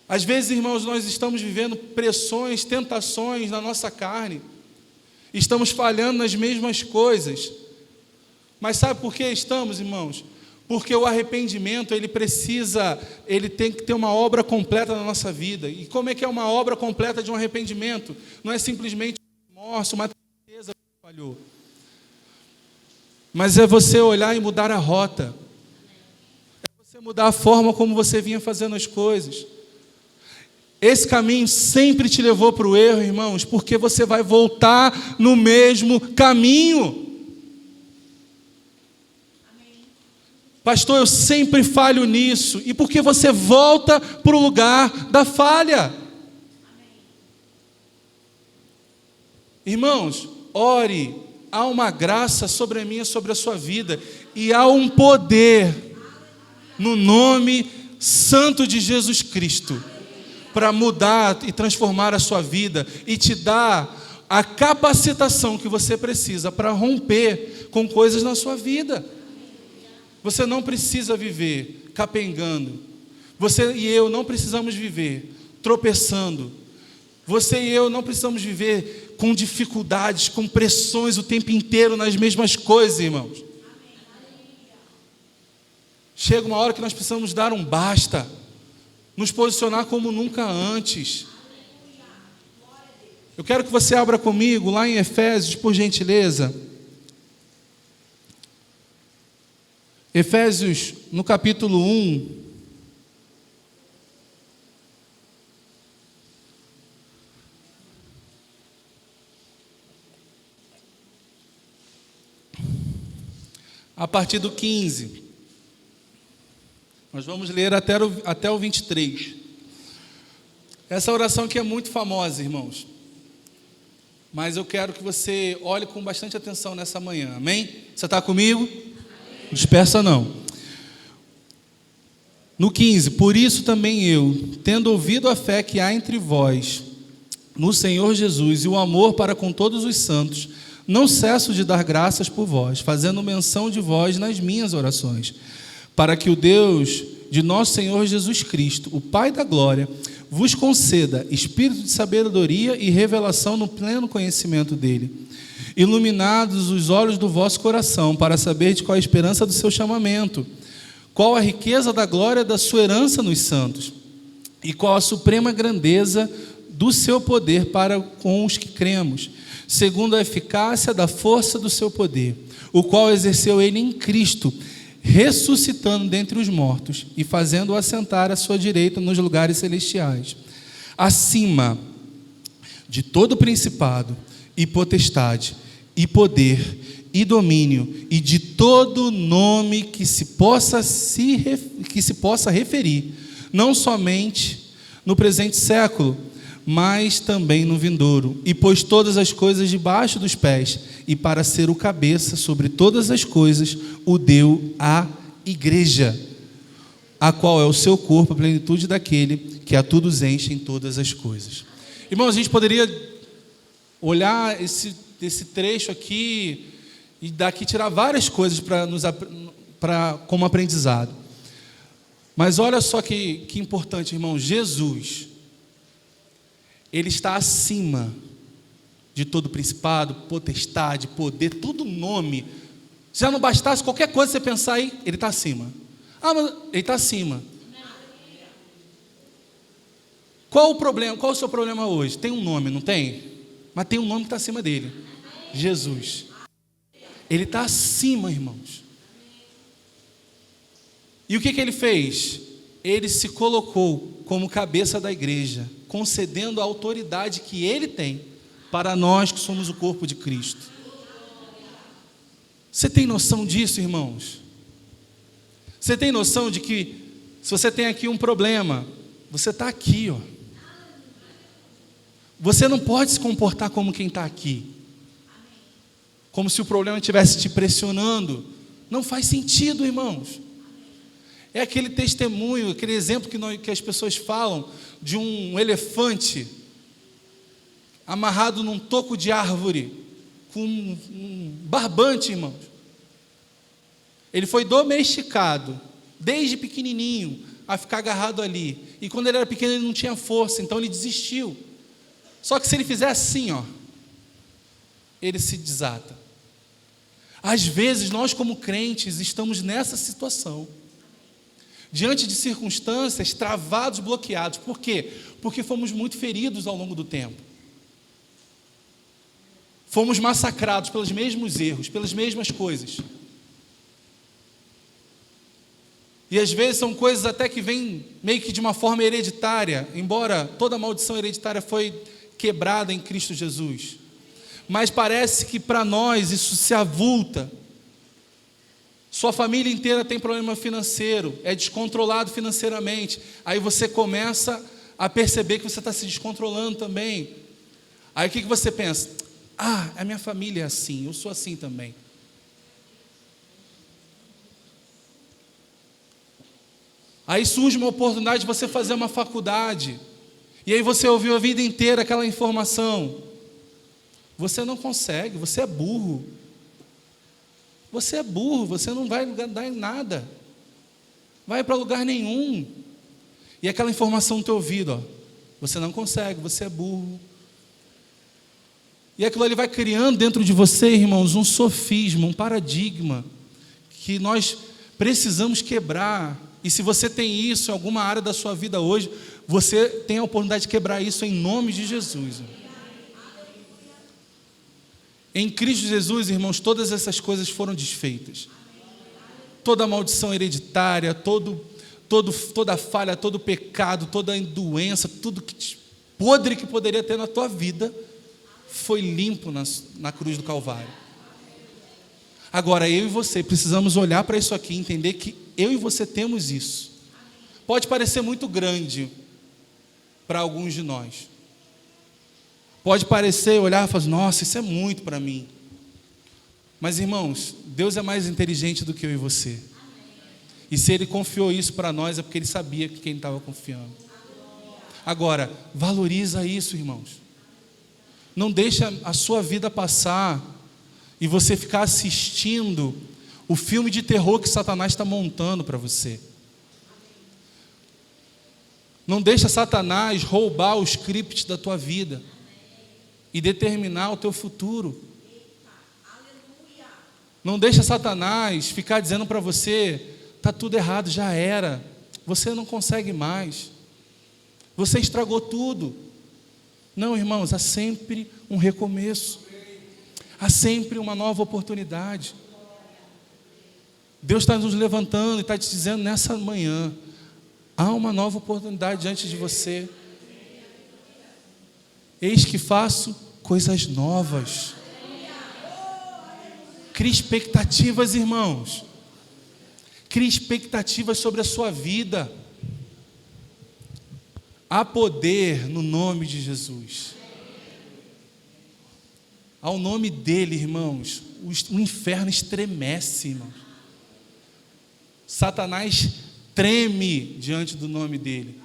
Às vezes, irmãos, nós estamos vivendo pressões, tentações na nossa carne. Estamos falhando nas mesmas coisas. Mas sabe por que estamos, irmãos? Porque o arrependimento, ele tem que ter uma obra completa na nossa vida. E como é que é uma obra completa de um arrependimento? Não é simplesmente um remorso, uma tristeza que falhou. Mas é você olhar e mudar a rota. É você mudar a forma como você vinha fazendo as coisas. Esse caminho sempre te levou para o erro, irmãos, porque você vai voltar no mesmo caminho. Pastor, eu sempre falho nisso. E por que você volta para o lugar da falha? Irmãos, ore. Há uma graça sobre a minha, sobre a sua vida. E há um poder no nome santo de Jesus Cristo para mudar e transformar a sua vida e te dar a capacitação que você precisa para romper com coisas na sua vida. Você não precisa viver capengando. Você e eu não precisamos viver tropeçando. Você e eu não precisamos viver com dificuldades, com pressões o tempo inteiro nas mesmas coisas, irmãos. Chega uma hora que nós precisamos dar um basta. Nos posicionar como nunca antes. Eu quero que você abra comigo lá em Efésios, por gentileza. Efésios, no capítulo 1. A partir do 15. Nós vamos ler até o 23. Essa oração aqui é muito famosa, irmãos. Mas eu quero que você olhe com bastante atenção nessa manhã. Amém? Você está comigo? Não dispersa não. No 15. Por isso também eu, tendo ouvido a fé que há entre vós, no Senhor Jesus, e o amor para com todos os santos, não cesso de dar graças por vós, fazendo menção de vós nas minhas orações, para que o Deus de nosso Senhor Jesus Cristo, o Pai da glória, vos conceda espírito de sabedoria e revelação no pleno conhecimento dele, iluminados os olhos do vosso coração, para saber de qual a esperança do seu chamamento, qual a riqueza da glória da sua herança nos santos, e qual a suprema grandeza do seu poder para com os que cremos, segundo a eficácia da força do seu poder, o qual exerceu ele em Cristo, ressuscitando dentre os mortos e fazendo-o assentar à sua direita nos lugares celestiais, acima de todo principado e potestade e poder e domínio e de todo nome que se possa referir, não somente no presente século, mas também no vindouro, e pôs todas as coisas debaixo dos pés, e para ser o cabeça sobre todas as coisas, o deu à igreja, a qual é o seu corpo, a plenitude daquele que a todos enche em todas as coisas. Irmãos, a gente poderia olhar esse trecho aqui e daqui tirar várias coisas como aprendizado. Mas olha só que importante, irmão. Jesus, ele está acima de todo principado, potestade, poder, todo nome. Se já não bastasse qualquer coisa você pensar aí, ele está acima. Ah, mas ele está acima. Qual o problema? Qual o seu problema hoje? Tem um nome, não tem? Mas tem um nome que está acima dele. Jesus. Ele está acima, irmãos. E o que ele fez? Ele se colocou como cabeça da igreja, concedendo a autoridade que ele tem para nós que somos o corpo de Cristo. Você tem noção disso, irmãos? Você tem noção de que se você tem aqui um problema, você está aqui, ó. Você não pode se comportar como quem está aqui, como se o problema estivesse te pressionando. Não faz sentido, irmãos. É aquele testemunho, aquele exemplo que as pessoas falam de um elefante amarrado num toco de árvore com um barbante, irmãos. Ele foi domesticado desde pequenininho a ficar agarrado ali. E quando ele era pequeno ele não tinha força, então ele desistiu. Só que se ele fizer assim, ó, ele se desata. Às vezes nós como crentes estamos nessa situação, diante de circunstâncias, travados, bloqueados. Por quê? Porque fomos muito feridos ao longo do tempo. Fomos massacrados pelos mesmos erros, pelas mesmas coisas. E às vezes são coisas até que vêm meio que de uma forma hereditária, embora toda maldição hereditária foi quebrada em Cristo Jesus. Mas parece que para nós isso se avulta. Sua família inteira tem problema financeiro, é descontrolado financeiramente. Aí você começa a perceber que você está se descontrolando também. Aí o que você pensa? Ah, a minha família é assim, eu sou assim também. Aí surge uma oportunidade de você fazer uma faculdade. E aí você ouviu a vida inteira aquela informação. Você não consegue, você é burro. Você é burro, você não vai dar em nada. Vai para lugar nenhum. E aquela informação no teu ouvido, ó, você não consegue, você é burro. E aquilo ali vai criando dentro de você, irmãos, um sofisma, um paradigma que nós precisamos quebrar. E se você tem isso em alguma área da sua vida hoje, você tem a oportunidade de quebrar isso em nome de Jesus. Em Cristo Jesus, irmãos, todas essas coisas foram desfeitas. Toda maldição hereditária, toda falha, todo pecado, toda doença, tudo podre que poderia ter na tua vida, foi limpo na cruz do Calvário. Agora, eu e você precisamos olhar para isso aqui e entender que eu e você temos isso. Pode parecer muito grande para alguns de nós. Pode parecer, olhar e falar, nossa, isso é muito para mim. Mas, irmãos, Deus é mais inteligente do que eu e você. E se Ele confiou isso para nós, é porque Ele sabia que quem estava confiando. Agora, valoriza isso, irmãos. Não deixa a sua vida passar e você ficar assistindo o filme de terror que Satanás está montando para você. Não deixa Satanás roubar o script da tua vida e determinar o teu futuro. Não deixa Satanás ficar dizendo para você, está tudo errado, já era, você não consegue mais, você estragou tudo. Não, irmãos, há sempre um recomeço, há sempre uma nova oportunidade. Deus está nos levantando e está te dizendo nessa manhã, há uma nova oportunidade diante de você. Eis que faço coisas novas. Crie expectativas, irmãos. Crie expectativas sobre a sua vida. Há poder no nome de Jesus. Ao nome dele, irmãos, o inferno estremece, irmãos. Satanás treme diante do nome dele.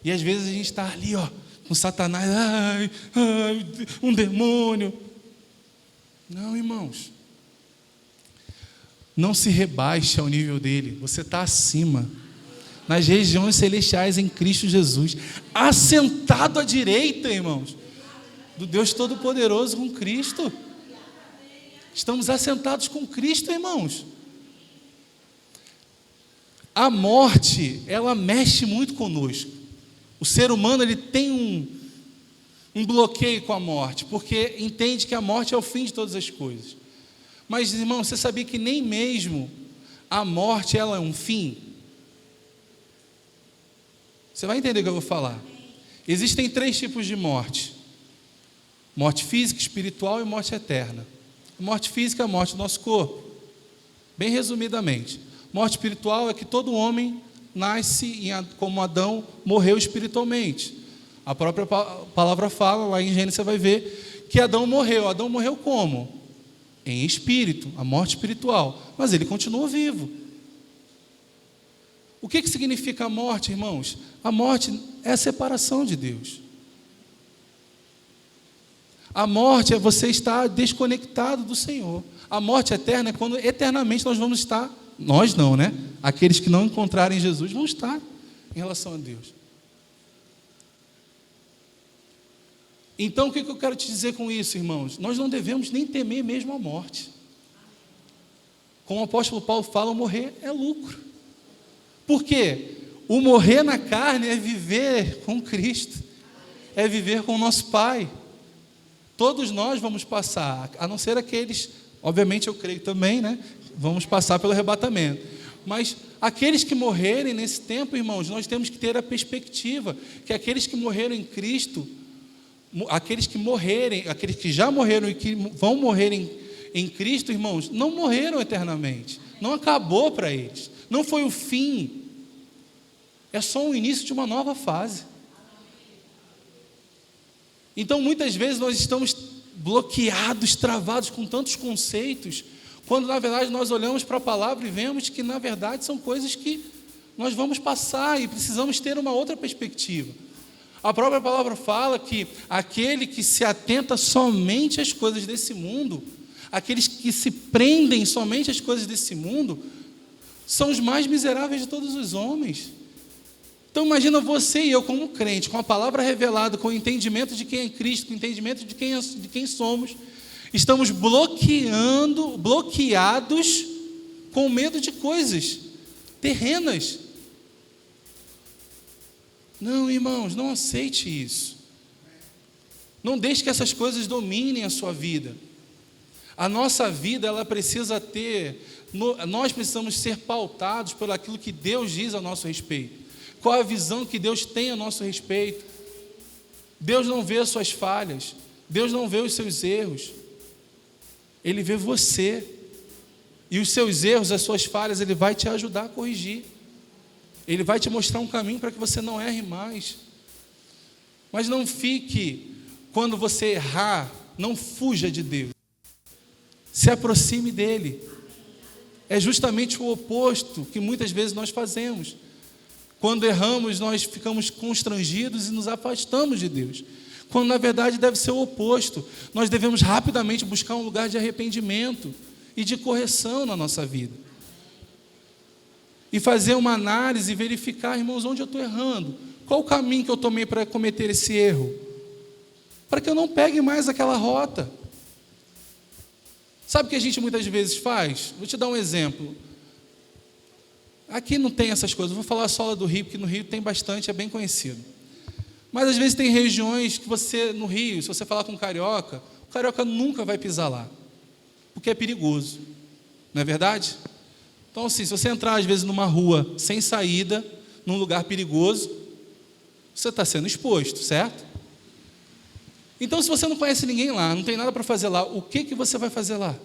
E às vezes a gente está ali, ó, com Satanás, ai, um demônio. Não, irmãos. Não se rebaixe ao nível dele. Você está acima. Nas regiões celestiais em Cristo Jesus. Assentado à direita, irmãos, do Deus Todo-Poderoso com Cristo. Estamos assentados com Cristo, irmãos. A morte, ela mexe muito conosco. O ser humano, ele tem um bloqueio com a morte, porque entende que a morte é o fim de todas as coisas. Mas, irmão, você sabia que nem mesmo a morte, ela é um fim? Você vai entender o que eu vou falar. Existem 3 tipos de morte: morte física, espiritual e morte eterna. A morte física é a morte do nosso corpo. Bem resumidamente, morte espiritual é que todo homem nasce como Adão morreu espiritualmente. A própria palavra fala, lá em Gênesis você vai ver que Adão morreu. Adão morreu como? Em espírito, a morte espiritual. Mas ele continuou vivo. O que significa a morte, irmãos? A morte é a separação de Deus. A morte é você estar desconectado do Senhor. A morte eterna é quando eternamente nós vamos estar, nós não, né? Aqueles que não encontrarem Jesus vão estar em relação a Deus. Então, o que eu quero te dizer com isso, irmãos? Nós não devemos nem temer mesmo a morte. Como o apóstolo Paulo fala, morrer é lucro. Por quê? O morrer na carne é viver com Cristo, é viver com o nosso Pai. Todos nós vamos passar, a não ser aqueles, obviamente eu creio também, né? Vamos passar pelo arrebatamento. Mas aqueles que morrerem nesse tempo, irmãos, nós temos que ter a perspectiva que aqueles que morreram em Cristo, aqueles que já morreram e que vão morrer em Cristo, irmãos, não morreram eternamente. Não acabou para eles. Não foi o fim. É só o início de uma nova fase. Então, muitas vezes nós estamos bloqueados, travados com tantos conceitos, quando na verdade nós olhamos para a palavra e vemos que na verdade são coisas que nós vamos passar e precisamos ter uma outra perspectiva. A própria palavra fala que aquele que se atenta somente às coisas desse mundo, aqueles que se prendem somente às coisas desse mundo, são os mais miseráveis de todos os homens. Então imagina você e eu como crente, com a palavra revelada, com o entendimento de quem é Cristo, com o entendimento de quem somos, estamos bloqueados com medo de coisas terrenas. Não, irmãos, não aceite isso. Não deixe que essas coisas dominem a sua vida. A nossa vida, ela precisa nós precisamos ser pautados por aquilo que Deus diz a nosso respeito. Qual a visão que Deus tem a nosso respeito? Deus não vê as suas falhas, Deus não vê os seus erros, Ele vê você, e os seus erros, as suas falhas, Ele vai te ajudar a corrigir, Ele vai te mostrar um caminho para que você não erre mais. Mas não fique, quando você errar, não fuja de Deus, se aproxime dEle. É justamente o oposto que muitas vezes nós fazemos. Quando erramos, nós ficamos constrangidos e nos afastamos de Deus. Quando na verdade deve ser o oposto. Nós devemos rapidamente buscar um lugar de arrependimento e de correção na nossa vida. E fazer uma análise e verificar, irmãos, onde eu estou errando. Qual o caminho que eu tomei para cometer esse erro? Para que eu não pegue mais aquela rota. Sabe o que a gente muitas vezes faz? Vou te dar um exemplo. Aqui não tem essas coisas, vou falar só do Rio, porque no Rio tem bastante, é bem conhecido. Mas às vezes tem regiões que você, no Rio, se você falar com um carioca, o carioca nunca vai pisar lá, porque é perigoso, não é verdade? Então assim, se você entrar às vezes numa rua sem saída, num lugar perigoso, você está sendo exposto, certo? Então se você não conhece ninguém lá, não tem nada para fazer lá, o que você vai fazer lá?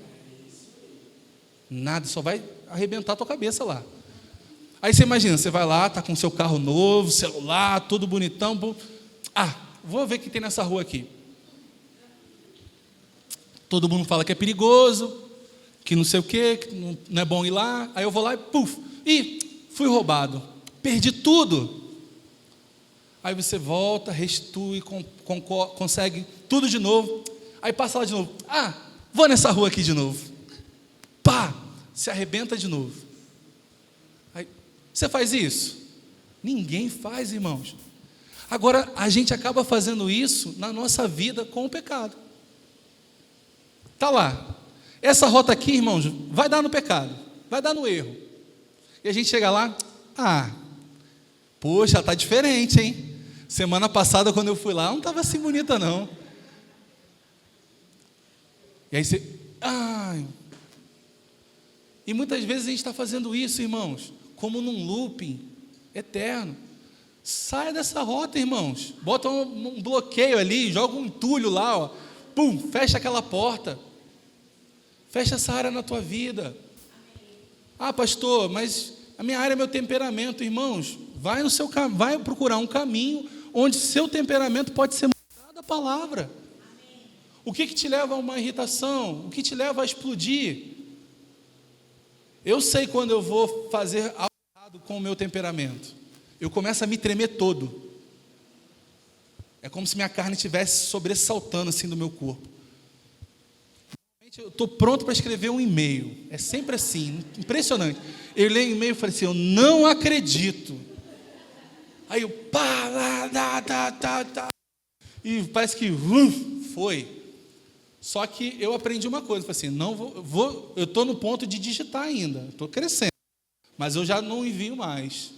Nada, só vai arrebentar a tua cabeça lá. Aí você imagina, você vai lá, está com seu carro novo, celular, tudo bonitão. Vou ver o que tem nessa rua aqui. Todo mundo fala que é perigoso, que não sei o quê, que não é bom ir lá. Aí eu vou lá e fui roubado. Perdi tudo. Aí você volta, restitui, consegue tudo de novo. Aí passa lá de novo. Vou nessa rua aqui de novo. Se arrebenta de novo. Você faz isso? Ninguém faz, irmãos. Agora, a gente acaba fazendo isso na nossa vida com o pecado. Está lá. Essa rota aqui, irmãos, vai dar no pecado, vai dar no erro. E a gente chega lá, Ah, poxa, ela tá diferente, hein? Semana passada, quando eu fui lá, ela não estava assim bonita, não. E aí você... Ai. E muitas vezes a gente está fazendo isso, irmãos, como num looping eterno. Saia dessa rota, irmãos. Bota um bloqueio ali, joga um entulho lá, ó. Pum, fecha aquela porta. Fecha essa área na tua vida. Ah, pastor, mas a minha área é meu temperamento. Irmãos, vai procurar um caminho onde seu temperamento pode ser mudado a palavra. O que te leva a uma irritação? O que te leva a explodir? Eu sei quando eu vou fazer algo errado com o meu temperamento. Eu começo a me tremer todo. É como se minha carne estivesse sobressaltando assim do meu corpo. Eu estou pronto para escrever um e-mail. É sempre assim, impressionante. Eu leio o e-mail e falei assim, eu não acredito. Aí eu, e parece que foi. Só que eu aprendi uma coisa, falei assim, eu estou no ponto de digitar ainda, estou crescendo, mas eu já não envio mais.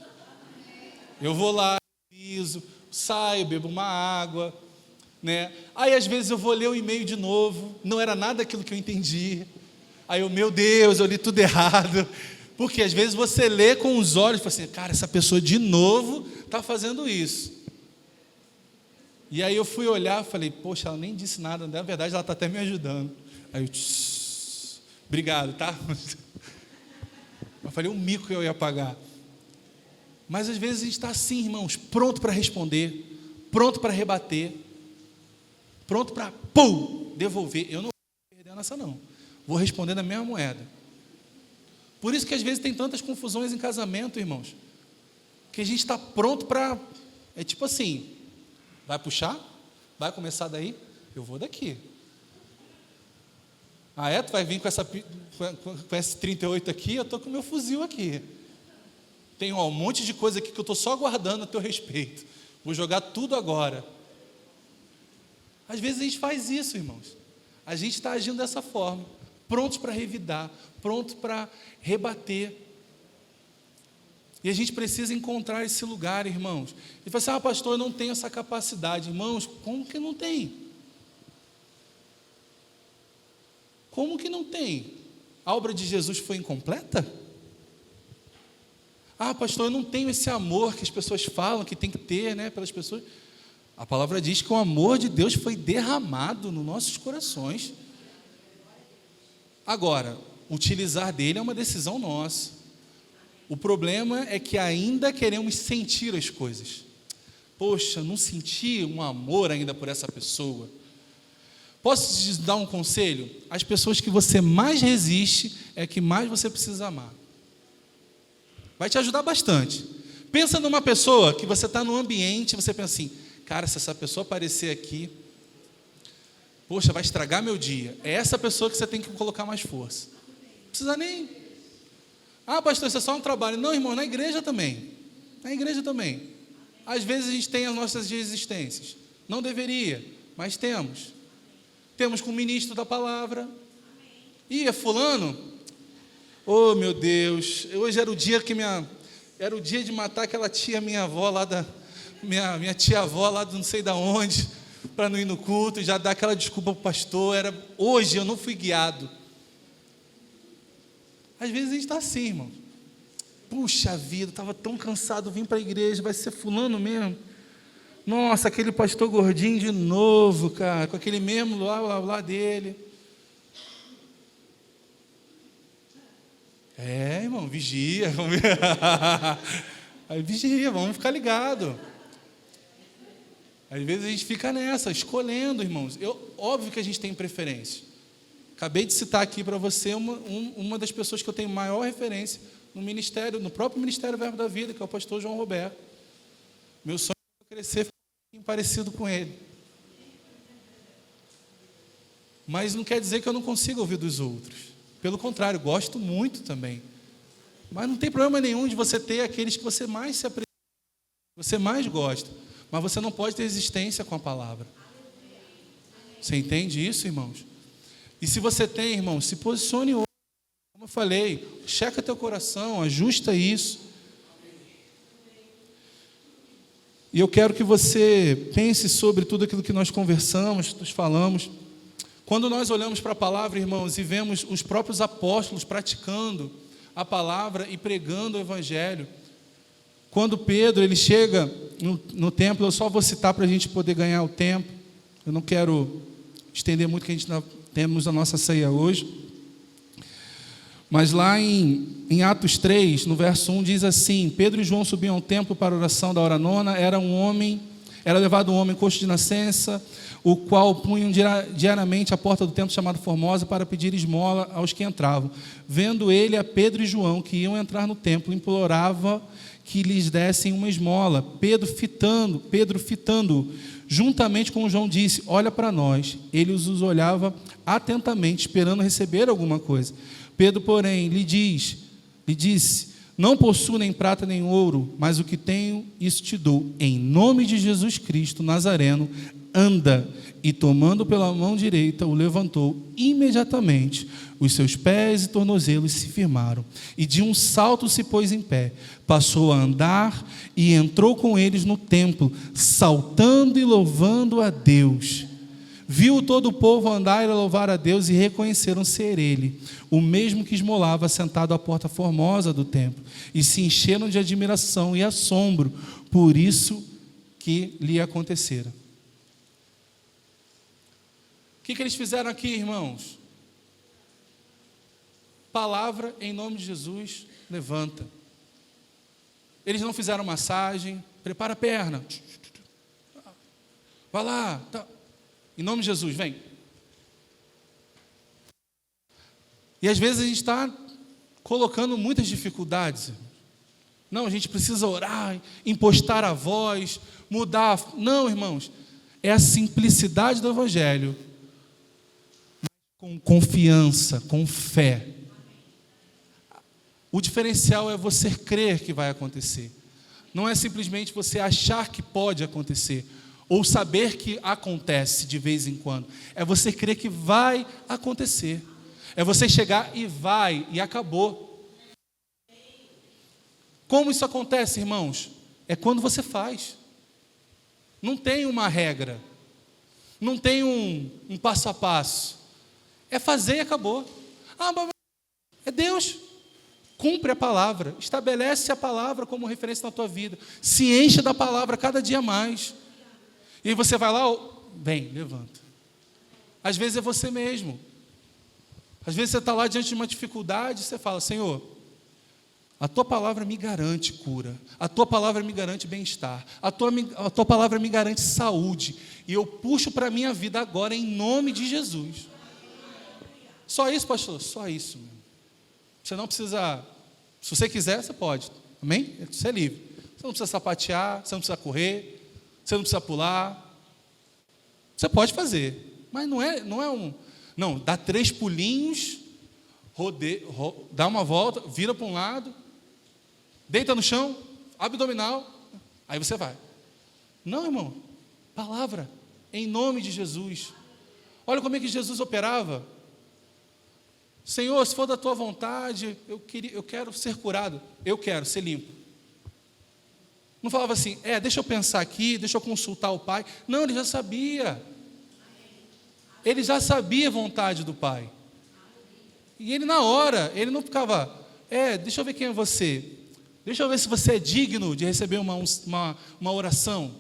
Eu vou lá, piso, saio, bebo uma água, né? Aí às vezes eu vou ler o e-mail de novo, não era nada aquilo que eu entendi. Aí eu, meu Deus, eu li tudo errado. Porque às vezes você lê com os olhos e fala assim, cara, essa pessoa de novo está fazendo isso. E aí eu fui olhar e falei, poxa, ela nem disse nada, na verdade ela está até me ajudando. Aí eu, obrigado, tá? Eu falei, o mico que eu ia pagar. Mas às vezes a gente está assim, irmãos, pronto para responder, pronto para rebater, pronto para, devolver. Eu não vou perder nessa não, vou responder na mesma moeda. Por isso que às vezes tem tantas confusões em casamento, irmãos, que a gente está pronto para, é tipo assim, vai puxar? Vai começar daí? Eu vou daqui. Ah, tu vai vir com esse 38 aqui, eu estou com o meu fuzil aqui. Tem um monte de coisa aqui que eu estou só guardando a teu respeito. Vou jogar tudo agora. Às vezes a gente faz isso, irmãos. A gente está agindo dessa forma. Prontos para revidar, prontos para rebater. E a gente precisa encontrar esse lugar, irmãos. E fala assim, pastor, eu não tenho essa capacidade. Irmãos, como que não tem? Como que não tem? A obra de Jesus foi incompleta? Pastor, eu não tenho esse amor que as pessoas falam que tem que ter, né, pelas pessoas. A palavra diz que o amor de Deus foi derramado nos nossos corações. Agora, utilizar dele é uma decisão nossa. O problema é que ainda queremos sentir as coisas. Poxa, não senti um amor ainda por essa pessoa. Posso te dar um conselho? As pessoas que você mais resiste é que mais você precisa amar. Vai te ajudar bastante. Pensa numa pessoa que você está num ambiente, você pensa assim, cara, se essa pessoa aparecer aqui, poxa, vai estragar meu dia. É essa pessoa que você tem que colocar mais força. Não precisa nem... pastor, isso é só um trabalho. Não, irmão, na igreja também. Na igreja também. Às vezes a gente tem as nossas resistências. Não deveria, mas temos. Temos com o ministro da palavra. É fulano? Oh, meu Deus. Hoje era o dia era o dia de matar aquela tia, minha avó lá minha tia-avó lá de não sei da onde, para não ir no culto, e já dar aquela desculpa para o pastor. Hoje eu não fui guiado. Às vezes a gente está assim, irmão. Puxa vida, estava tão cansado, vim para a igreja, vai ser fulano mesmo? Nossa, aquele pastor gordinho de novo, cara, com aquele mesmo lá dele. Irmão, vigia. Aí vigia, vamos ficar ligado. Às vezes a gente fica nessa, escolhendo, irmãos. Óbvio que a gente tem preferência. Acabei de citar aqui para você uma das pessoas que eu tenho maior referência no ministério, no próprio Ministério Verbo da Vida, que é o pastor João Roberto. Meu sonho é crescer um pouquinho parecido com ele. Mas não quer dizer que eu não consiga ouvir dos outros. Pelo contrário, gosto muito também. Mas não tem problema nenhum de você ter aqueles que você mais se apresenta, você mais gosta. Mas você não pode ter resistência com a palavra. Você entende isso, irmãos? E se você tem, irmão, se posicione hoje. Como eu falei, checa teu coração, ajusta isso. E eu quero que você pense sobre tudo aquilo que nós conversamos, nós falamos. Quando nós olhamos para a palavra, irmãos, e vemos os próprios apóstolos praticando a palavra e pregando o evangelho. Quando Pedro ele chega no templo, eu só vou citar para a gente poder ganhar o tempo. Eu não quero estender muito, que a gente temos a nossa ceia hoje. Mas lá em Atos 3, no verso 1, diz assim: Pedro e João subiam ao templo para a oração da hora nona. Era levado um homem coxo de nascença, o qual punham diariamente à porta do templo chamado Formosa para pedir esmola aos que entravam. Vendo ele a Pedro e João que iam entrar no templo, implorava que lhes dessem uma esmola. Pedro fitando, juntamente com João, disse: olha para nós. Ele os olhava atentamente, esperando receber alguma coisa. Pedro, porém, lhe disse: não possuo nem prata nem ouro, mas o que tenho, isso te dou. Em nome de Jesus Cristo Nazareno, anda. E tomando pela mão direita, o levantou. Imediatamente, os seus pés e tornozelos se firmaram. E de um salto se pôs em pé. Passou a andar e entrou com eles no templo, saltando e louvando a Deus. Viu todo o povo andar e louvar a Deus, e reconheceram ser ele, o mesmo que esmolava sentado à porta formosa do templo, e se encheram de admiração e assombro por isso que lhe acontecera. O que eles fizeram aqui, irmãos? Palavra em nome de Jesus, levanta. Eles não fizeram massagem, prepara a perna, vai lá, tá. Em nome de Jesus, vem. E às vezes a gente está colocando muitas dificuldades. Não, a gente precisa orar, impostar a voz, mudar. Não, irmãos, é a simplicidade do evangelho, com confiança, com fé. O diferencial é você crer que vai acontecer. Não é simplesmente você achar que pode acontecer, ou saber que acontece de vez em quando. É você crer que vai acontecer. É você chegar e vai, e acabou. Como isso acontece, irmãos? É quando você faz. Não tem uma regra. Não tem um passo a passo. É fazer e acabou. Mas é Deus. Cumpre a palavra. Estabelece a palavra como referência na tua vida. Se enche da palavra cada dia mais. E aí você vai lá, vem, levanta. Às vezes é você mesmo. Às vezes você está lá diante de uma dificuldade, você fala: Senhor, a tua palavra me garante cura, a tua palavra me garante bem-estar, a tua palavra me garante saúde, e eu puxo para a minha vida agora em nome de Jesus. Só isso, pastor? Só isso. Você não precisa, se você quiser, você pode, amém? Você é livre. Você não precisa sapatear, você não precisa correr, você não precisa pular. Você pode fazer, mas não é não, dá 3 pulinhos, dá uma volta, vira para um lado, deita no chão, abdominal, aí você vai. Não, irmão, palavra, em nome de Jesus. Olha como é que Jesus operava. Senhor, se for da tua vontade, eu quero ser curado, eu quero ser limpo. Não falava assim: deixa eu pensar aqui, deixa eu consultar o Pai. Não, ele já sabia. Ele já sabia a vontade do Pai. E ele na hora, ele não ficava: deixa eu ver quem é você. Deixa eu ver se você é digno de receber uma oração.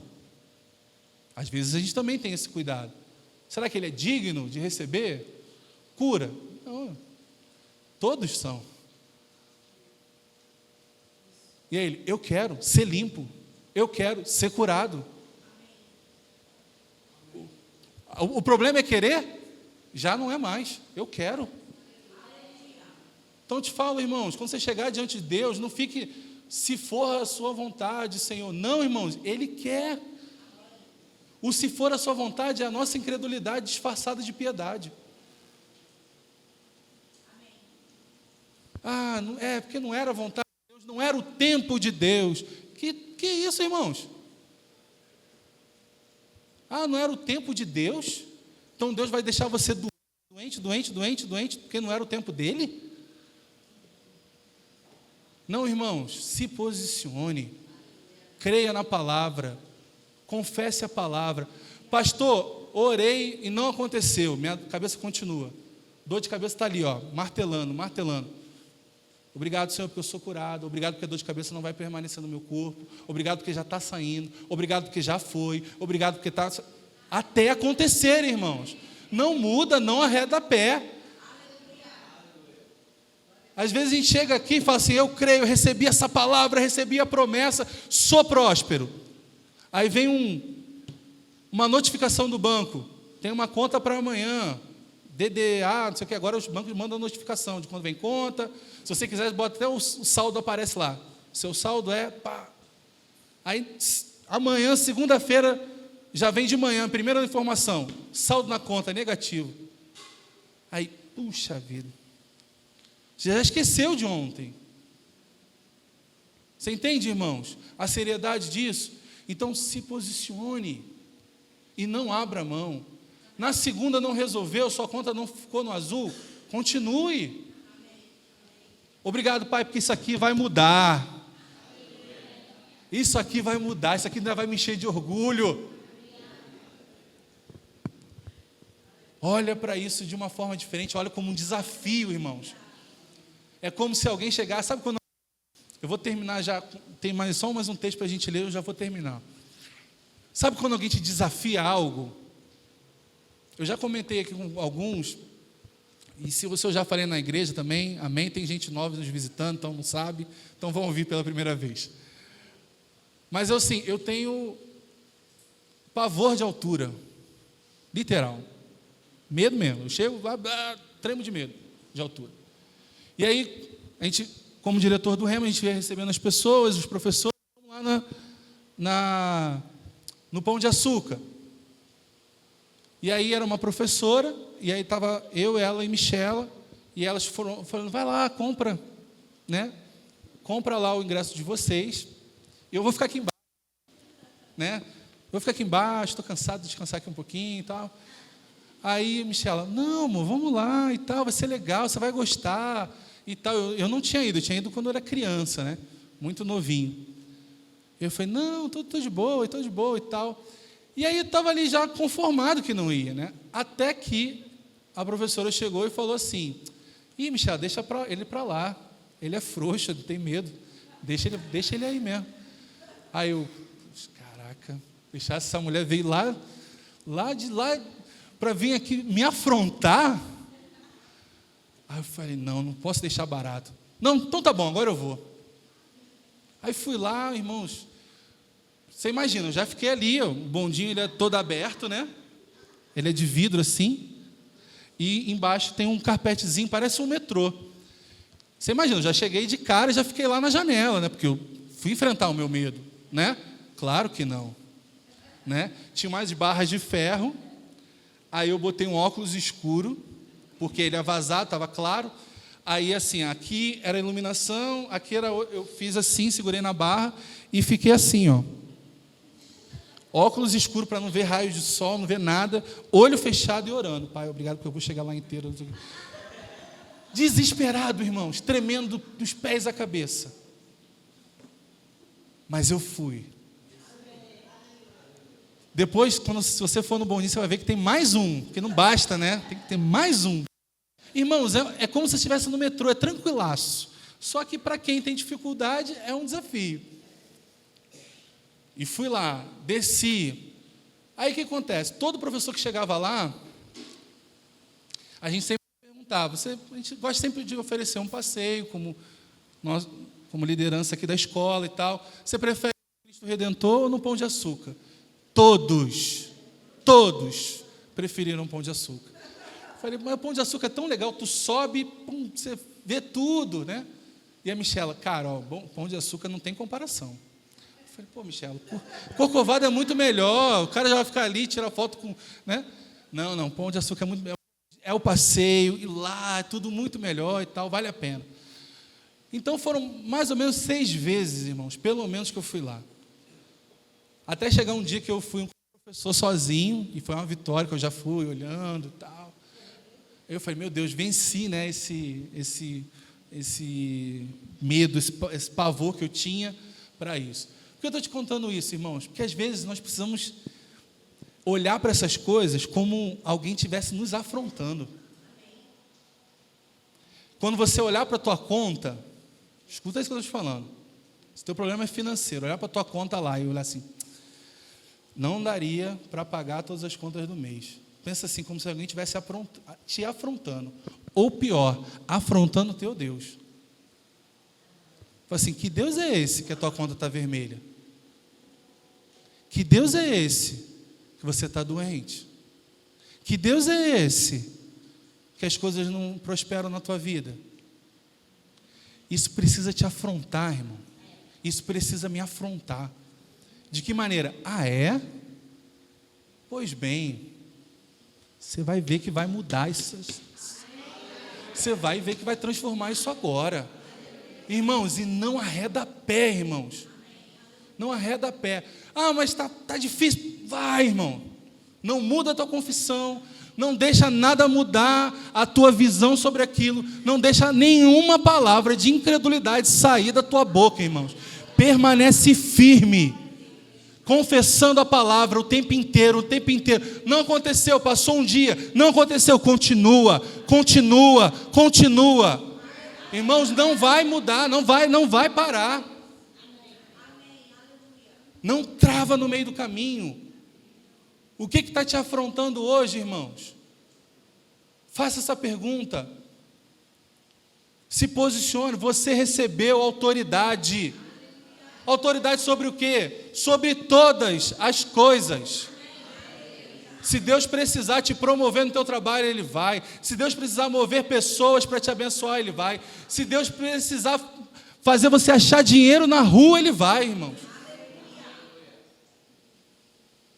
Às vezes a gente também tem esse cuidado. Será que ele é digno de receber cura? Não. Todos são. E aí ele: eu quero ser limpo, eu quero ser curado. O problema é querer? Já não é mais, eu quero. Então eu te falo, irmãos, quando você chegar diante de Deus, não fique: se for a sua vontade, Senhor. Não, irmãos, Ele quer. O se for a sua vontade é a nossa incredulidade disfarçada de piedade. Porque não era a vontade de Deus, não era o tempo de Deus. Que isso, irmãos? Não era o tempo de Deus? Então Deus vai deixar você doente, porque não era o tempo dele? Não, irmãos, se posicione, creia na palavra, Confesse a palavra. Pastor, orei e não aconteceu. Minha cabeça continua. Dor de cabeça está ali, ó, martelando. Obrigado, Senhor, porque eu sou curado. Obrigado porque a dor de cabeça não vai permanecer no meu corpo. Obrigado porque já está saindo. Obrigado porque já foi. Obrigado porque está... Até acontecer, irmãos. Não muda, não arreda pé. Às vezes a gente chega aqui e fala assim, eu creio, eu recebi essa palavra, recebi a promessa, sou próspero. Aí vem uma notificação do banco, tem uma conta para amanhã, DDA, não sei o que, agora os bancos mandam notificação de quando vem conta. Se você quiser, bota até o saldo, aparece lá. Seu saldo é pá. Aí amanhã, segunda-feira, já vem de manhã, primeira informação, saldo na conta, negativo. Aí, puxa vida, você já esqueceu de ontem. Você entende, irmãos, a seriedade disso? Então se posicione e não abra mão. Na segunda não resolveu, sua conta não ficou no azul, continue. Obrigado, Pai, porque isso aqui vai mudar. Isso aqui vai mudar, isso aqui ainda vai me encher de orgulho. Olha para isso de uma forma diferente, olha como um desafio, irmãos. É como se alguém chegasse, sabe quando... Eu vou terminar já, tem só mais um texto para a gente ler, eu já vou terminar. Sabe quando alguém te desafia a algo? Eu já comentei aqui com alguns, e se eu já falei na igreja também, amém, tem gente nova nos visitando, então não sabe, então vão ouvir pela primeira vez. Mas assim, eu tenho pavor de altura, literal, medo mesmo, eu chego lá, tremo de medo de altura. E aí, a gente, como diretor do Rema, a gente ia recebendo as pessoas, os professores, lá no Pão de Açúcar. E aí era uma professora, e aí estava eu, ela e Michela, e elas foram falando, vai lá, compra, né? Compra lá o ingresso de vocês, e eu vou ficar aqui embaixo, né? Vou ficar aqui embaixo, estou cansado de descansar aqui um pouquinho e tal. Aí Michela, não, amor, vamos lá e tal, vai ser legal, você vai gostar e tal. Eu não tinha ido, eu tinha ido quando eu era criança, né? Muito novinho. Eu falei, não, estou de boa e tal. E aí eu estava ali já conformado que não ia, né? Até que a professora chegou e falou assim, ih, Michela, deixa ele para lá, ele é frouxo, não tem medo, deixa ele aí mesmo. Aí eu, caraca, deixar essa mulher veio lá de lá para vir aqui me afrontar. Aí eu falei, não posso deixar barato. Não, então tá bom, agora eu vou. Aí fui lá, irmãos, você imagina, eu já fiquei ali, ó, o bondinho ele é todo aberto, né? Ele é de vidro assim, e embaixo tem um carpetezinho, parece um metrô. Você imagina, eu já cheguei de cara e já fiquei lá na janela, né? Porque eu fui enfrentar o meu medo, né? Claro que não, né? Tinha umas barras de ferro, aí eu botei um óculos escuro, porque ele ia vazar, estava claro. Aí assim, aqui era a iluminação, aqui era, eu fiz assim, segurei na barra e fiquei assim, ó. Óculos escuro para não ver raios de sol, não ver nada, olho fechado e orando. Pai, obrigado porque eu vou chegar lá inteiro. Desesperado, irmãos, tremendo dos pés à cabeça. Mas eu fui. Depois, se você for no bondinho, você vai ver que tem mais um, porque não basta, né? Tem que ter mais um. Irmãos, é como se estivesse no metrô, é tranquilaço. Só que para quem tem dificuldade, é um desafio. E fui lá, desci. Aí o que acontece? Todo professor que chegava lá, a gente sempre perguntava, a gente gosta sempre de oferecer um passeio, como liderança aqui da escola e tal. Você prefere Cristo Redentor ou no Pão de Açúcar? Todos preferiram Pão de Açúcar. Falei, mas o Pão de Açúcar é tão legal, tu sobe, pum, você vê tudo, né? E a Michela, cara, ó, Pão de Açúcar não tem comparação. Eu falei, pô, Michela, Corcovado é muito melhor, o cara já vai ficar ali, tirar foto com, né? Não, Pão de Açúcar é muito melhor. É o passeio, ir lá, é tudo muito melhor e tal, vale a pena. Então foram mais ou menos 6 vezes, irmãos, pelo menos que eu fui lá. Até chegar um dia que eu fui um professor sozinho, e foi uma vitória, que eu já fui olhando e tal. Eu falei, meu Deus, venci, né, esse medo, esse pavor que eu tinha para isso. Por que eu estou te contando isso, irmãos? Porque às vezes nós precisamos olhar para essas coisas como alguém estivesse nos afrontando. Quando você olhar para a tua conta, escuta isso que eu estou te falando. Se o teu problema é financeiro, olhar para a tua conta lá e olhar assim, não daria para pagar todas as contas do mês. Pensa assim, como se alguém estivesse te afrontando. Ou pior, afrontando o teu Deus. Fala assim, que Deus é esse que a tua conta está vermelha? Que Deus é esse que você está doente? Que Deus é esse que as coisas não prosperam na tua vida? Isso precisa te afrontar, irmão. Isso precisa me afrontar. De que maneira? Ah, é? Pois bem, você vai ver que vai mudar isso. Você vai ver que vai transformar isso agora. Irmãos, e não arreda pé, irmãos. Não arreda pé. Ah, mas tá difícil. Vai, irmão. Não muda a tua confissão. Não deixa nada mudar a tua visão sobre aquilo. Não deixa nenhuma palavra de incredulidade sair da tua boca, irmãos. Permanece firme, confessando a palavra o tempo inteiro, o tempo inteiro. Não aconteceu, passou um dia. Não aconteceu, continua. Irmãos, não vai mudar, não vai parar. Não trava no meio do caminho. O que está te afrontando hoje, irmãos? Faça essa pergunta. Se posicione. Você recebeu autoridade. Autoridade sobre o quê? Sobre todas as coisas. Se Deus precisar te promover no teu trabalho, Ele vai. Se Deus precisar mover pessoas para te abençoar, Ele vai. Se Deus precisar fazer você achar dinheiro na rua, Ele vai, irmãos.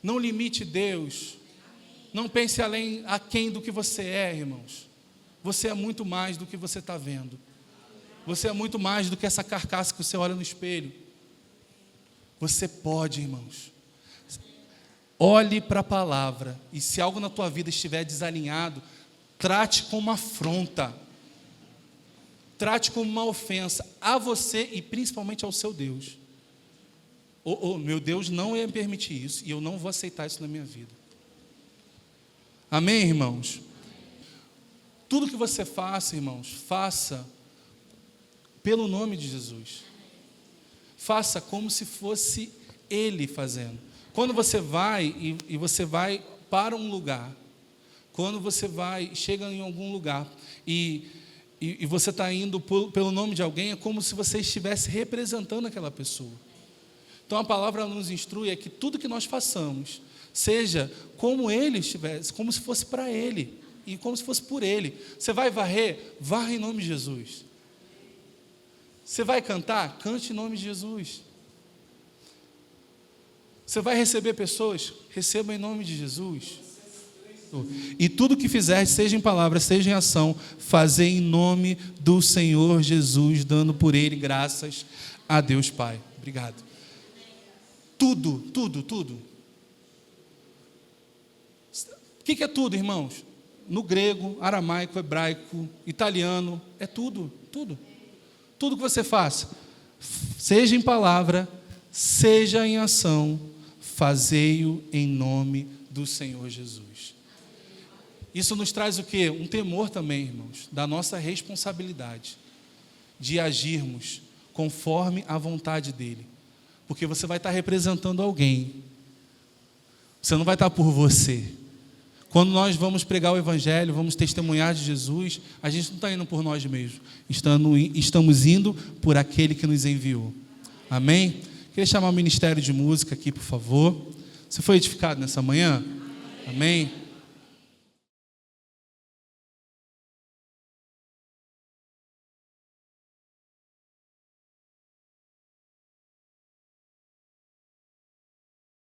Não limite Deus. Não pense aquém do que você é, irmãos. Você é muito mais do que você está vendo. Você é muito mais do que essa carcaça que você olha no espelho. Você pode, irmãos. Olhe para a palavra. E se algo na tua vida estiver desalinhado, trate como uma afronta. Trate como uma ofensa a você e principalmente ao seu Deus. Meu Deus não ia permitir isso e eu não vou aceitar isso na minha vida. Amém, irmãos? Tudo que você faça, irmãos, faça pelo nome de Jesus. Faça como se fosse Ele fazendo. Quando você vai e você vai para um lugar, quando você chega em algum lugar e você está indo pelo nome de alguém, é como se você estivesse representando aquela pessoa. Então a palavra nos instrui que tudo que nós façamos seja como Ele estivesse, como se fosse para Ele e como se fosse por Ele. Você vai varrer? Varre em nome de Jesus. Você vai cantar? Cante em nome de Jesus. Você vai receber pessoas? Receba em nome de Jesus. E tudo que fizer, seja em palavra, seja em ação, fazer em nome do Senhor Jesus, dando por Ele graças a Deus Pai. Obrigado. Tudo. O que é tudo, irmãos? No grego, aramaico, hebraico, italiano, é tudo. Tudo que você faça, seja em palavra, seja em ação, fazei-o em nome do Senhor Jesus. Isso nos traz o quê? Um temor também, irmãos, da nossa responsabilidade de agirmos conforme a vontade dEle. Porque você vai estar representando alguém. Você não vai estar por você. Quando nós vamos pregar o Evangelho, vamos testemunhar de Jesus, a gente não está indo por nós mesmos. Estamos indo por aquele que nos enviou. Amém? Queria chamar o Ministério de Música aqui, por favor. Você foi edificado nessa manhã? Amém?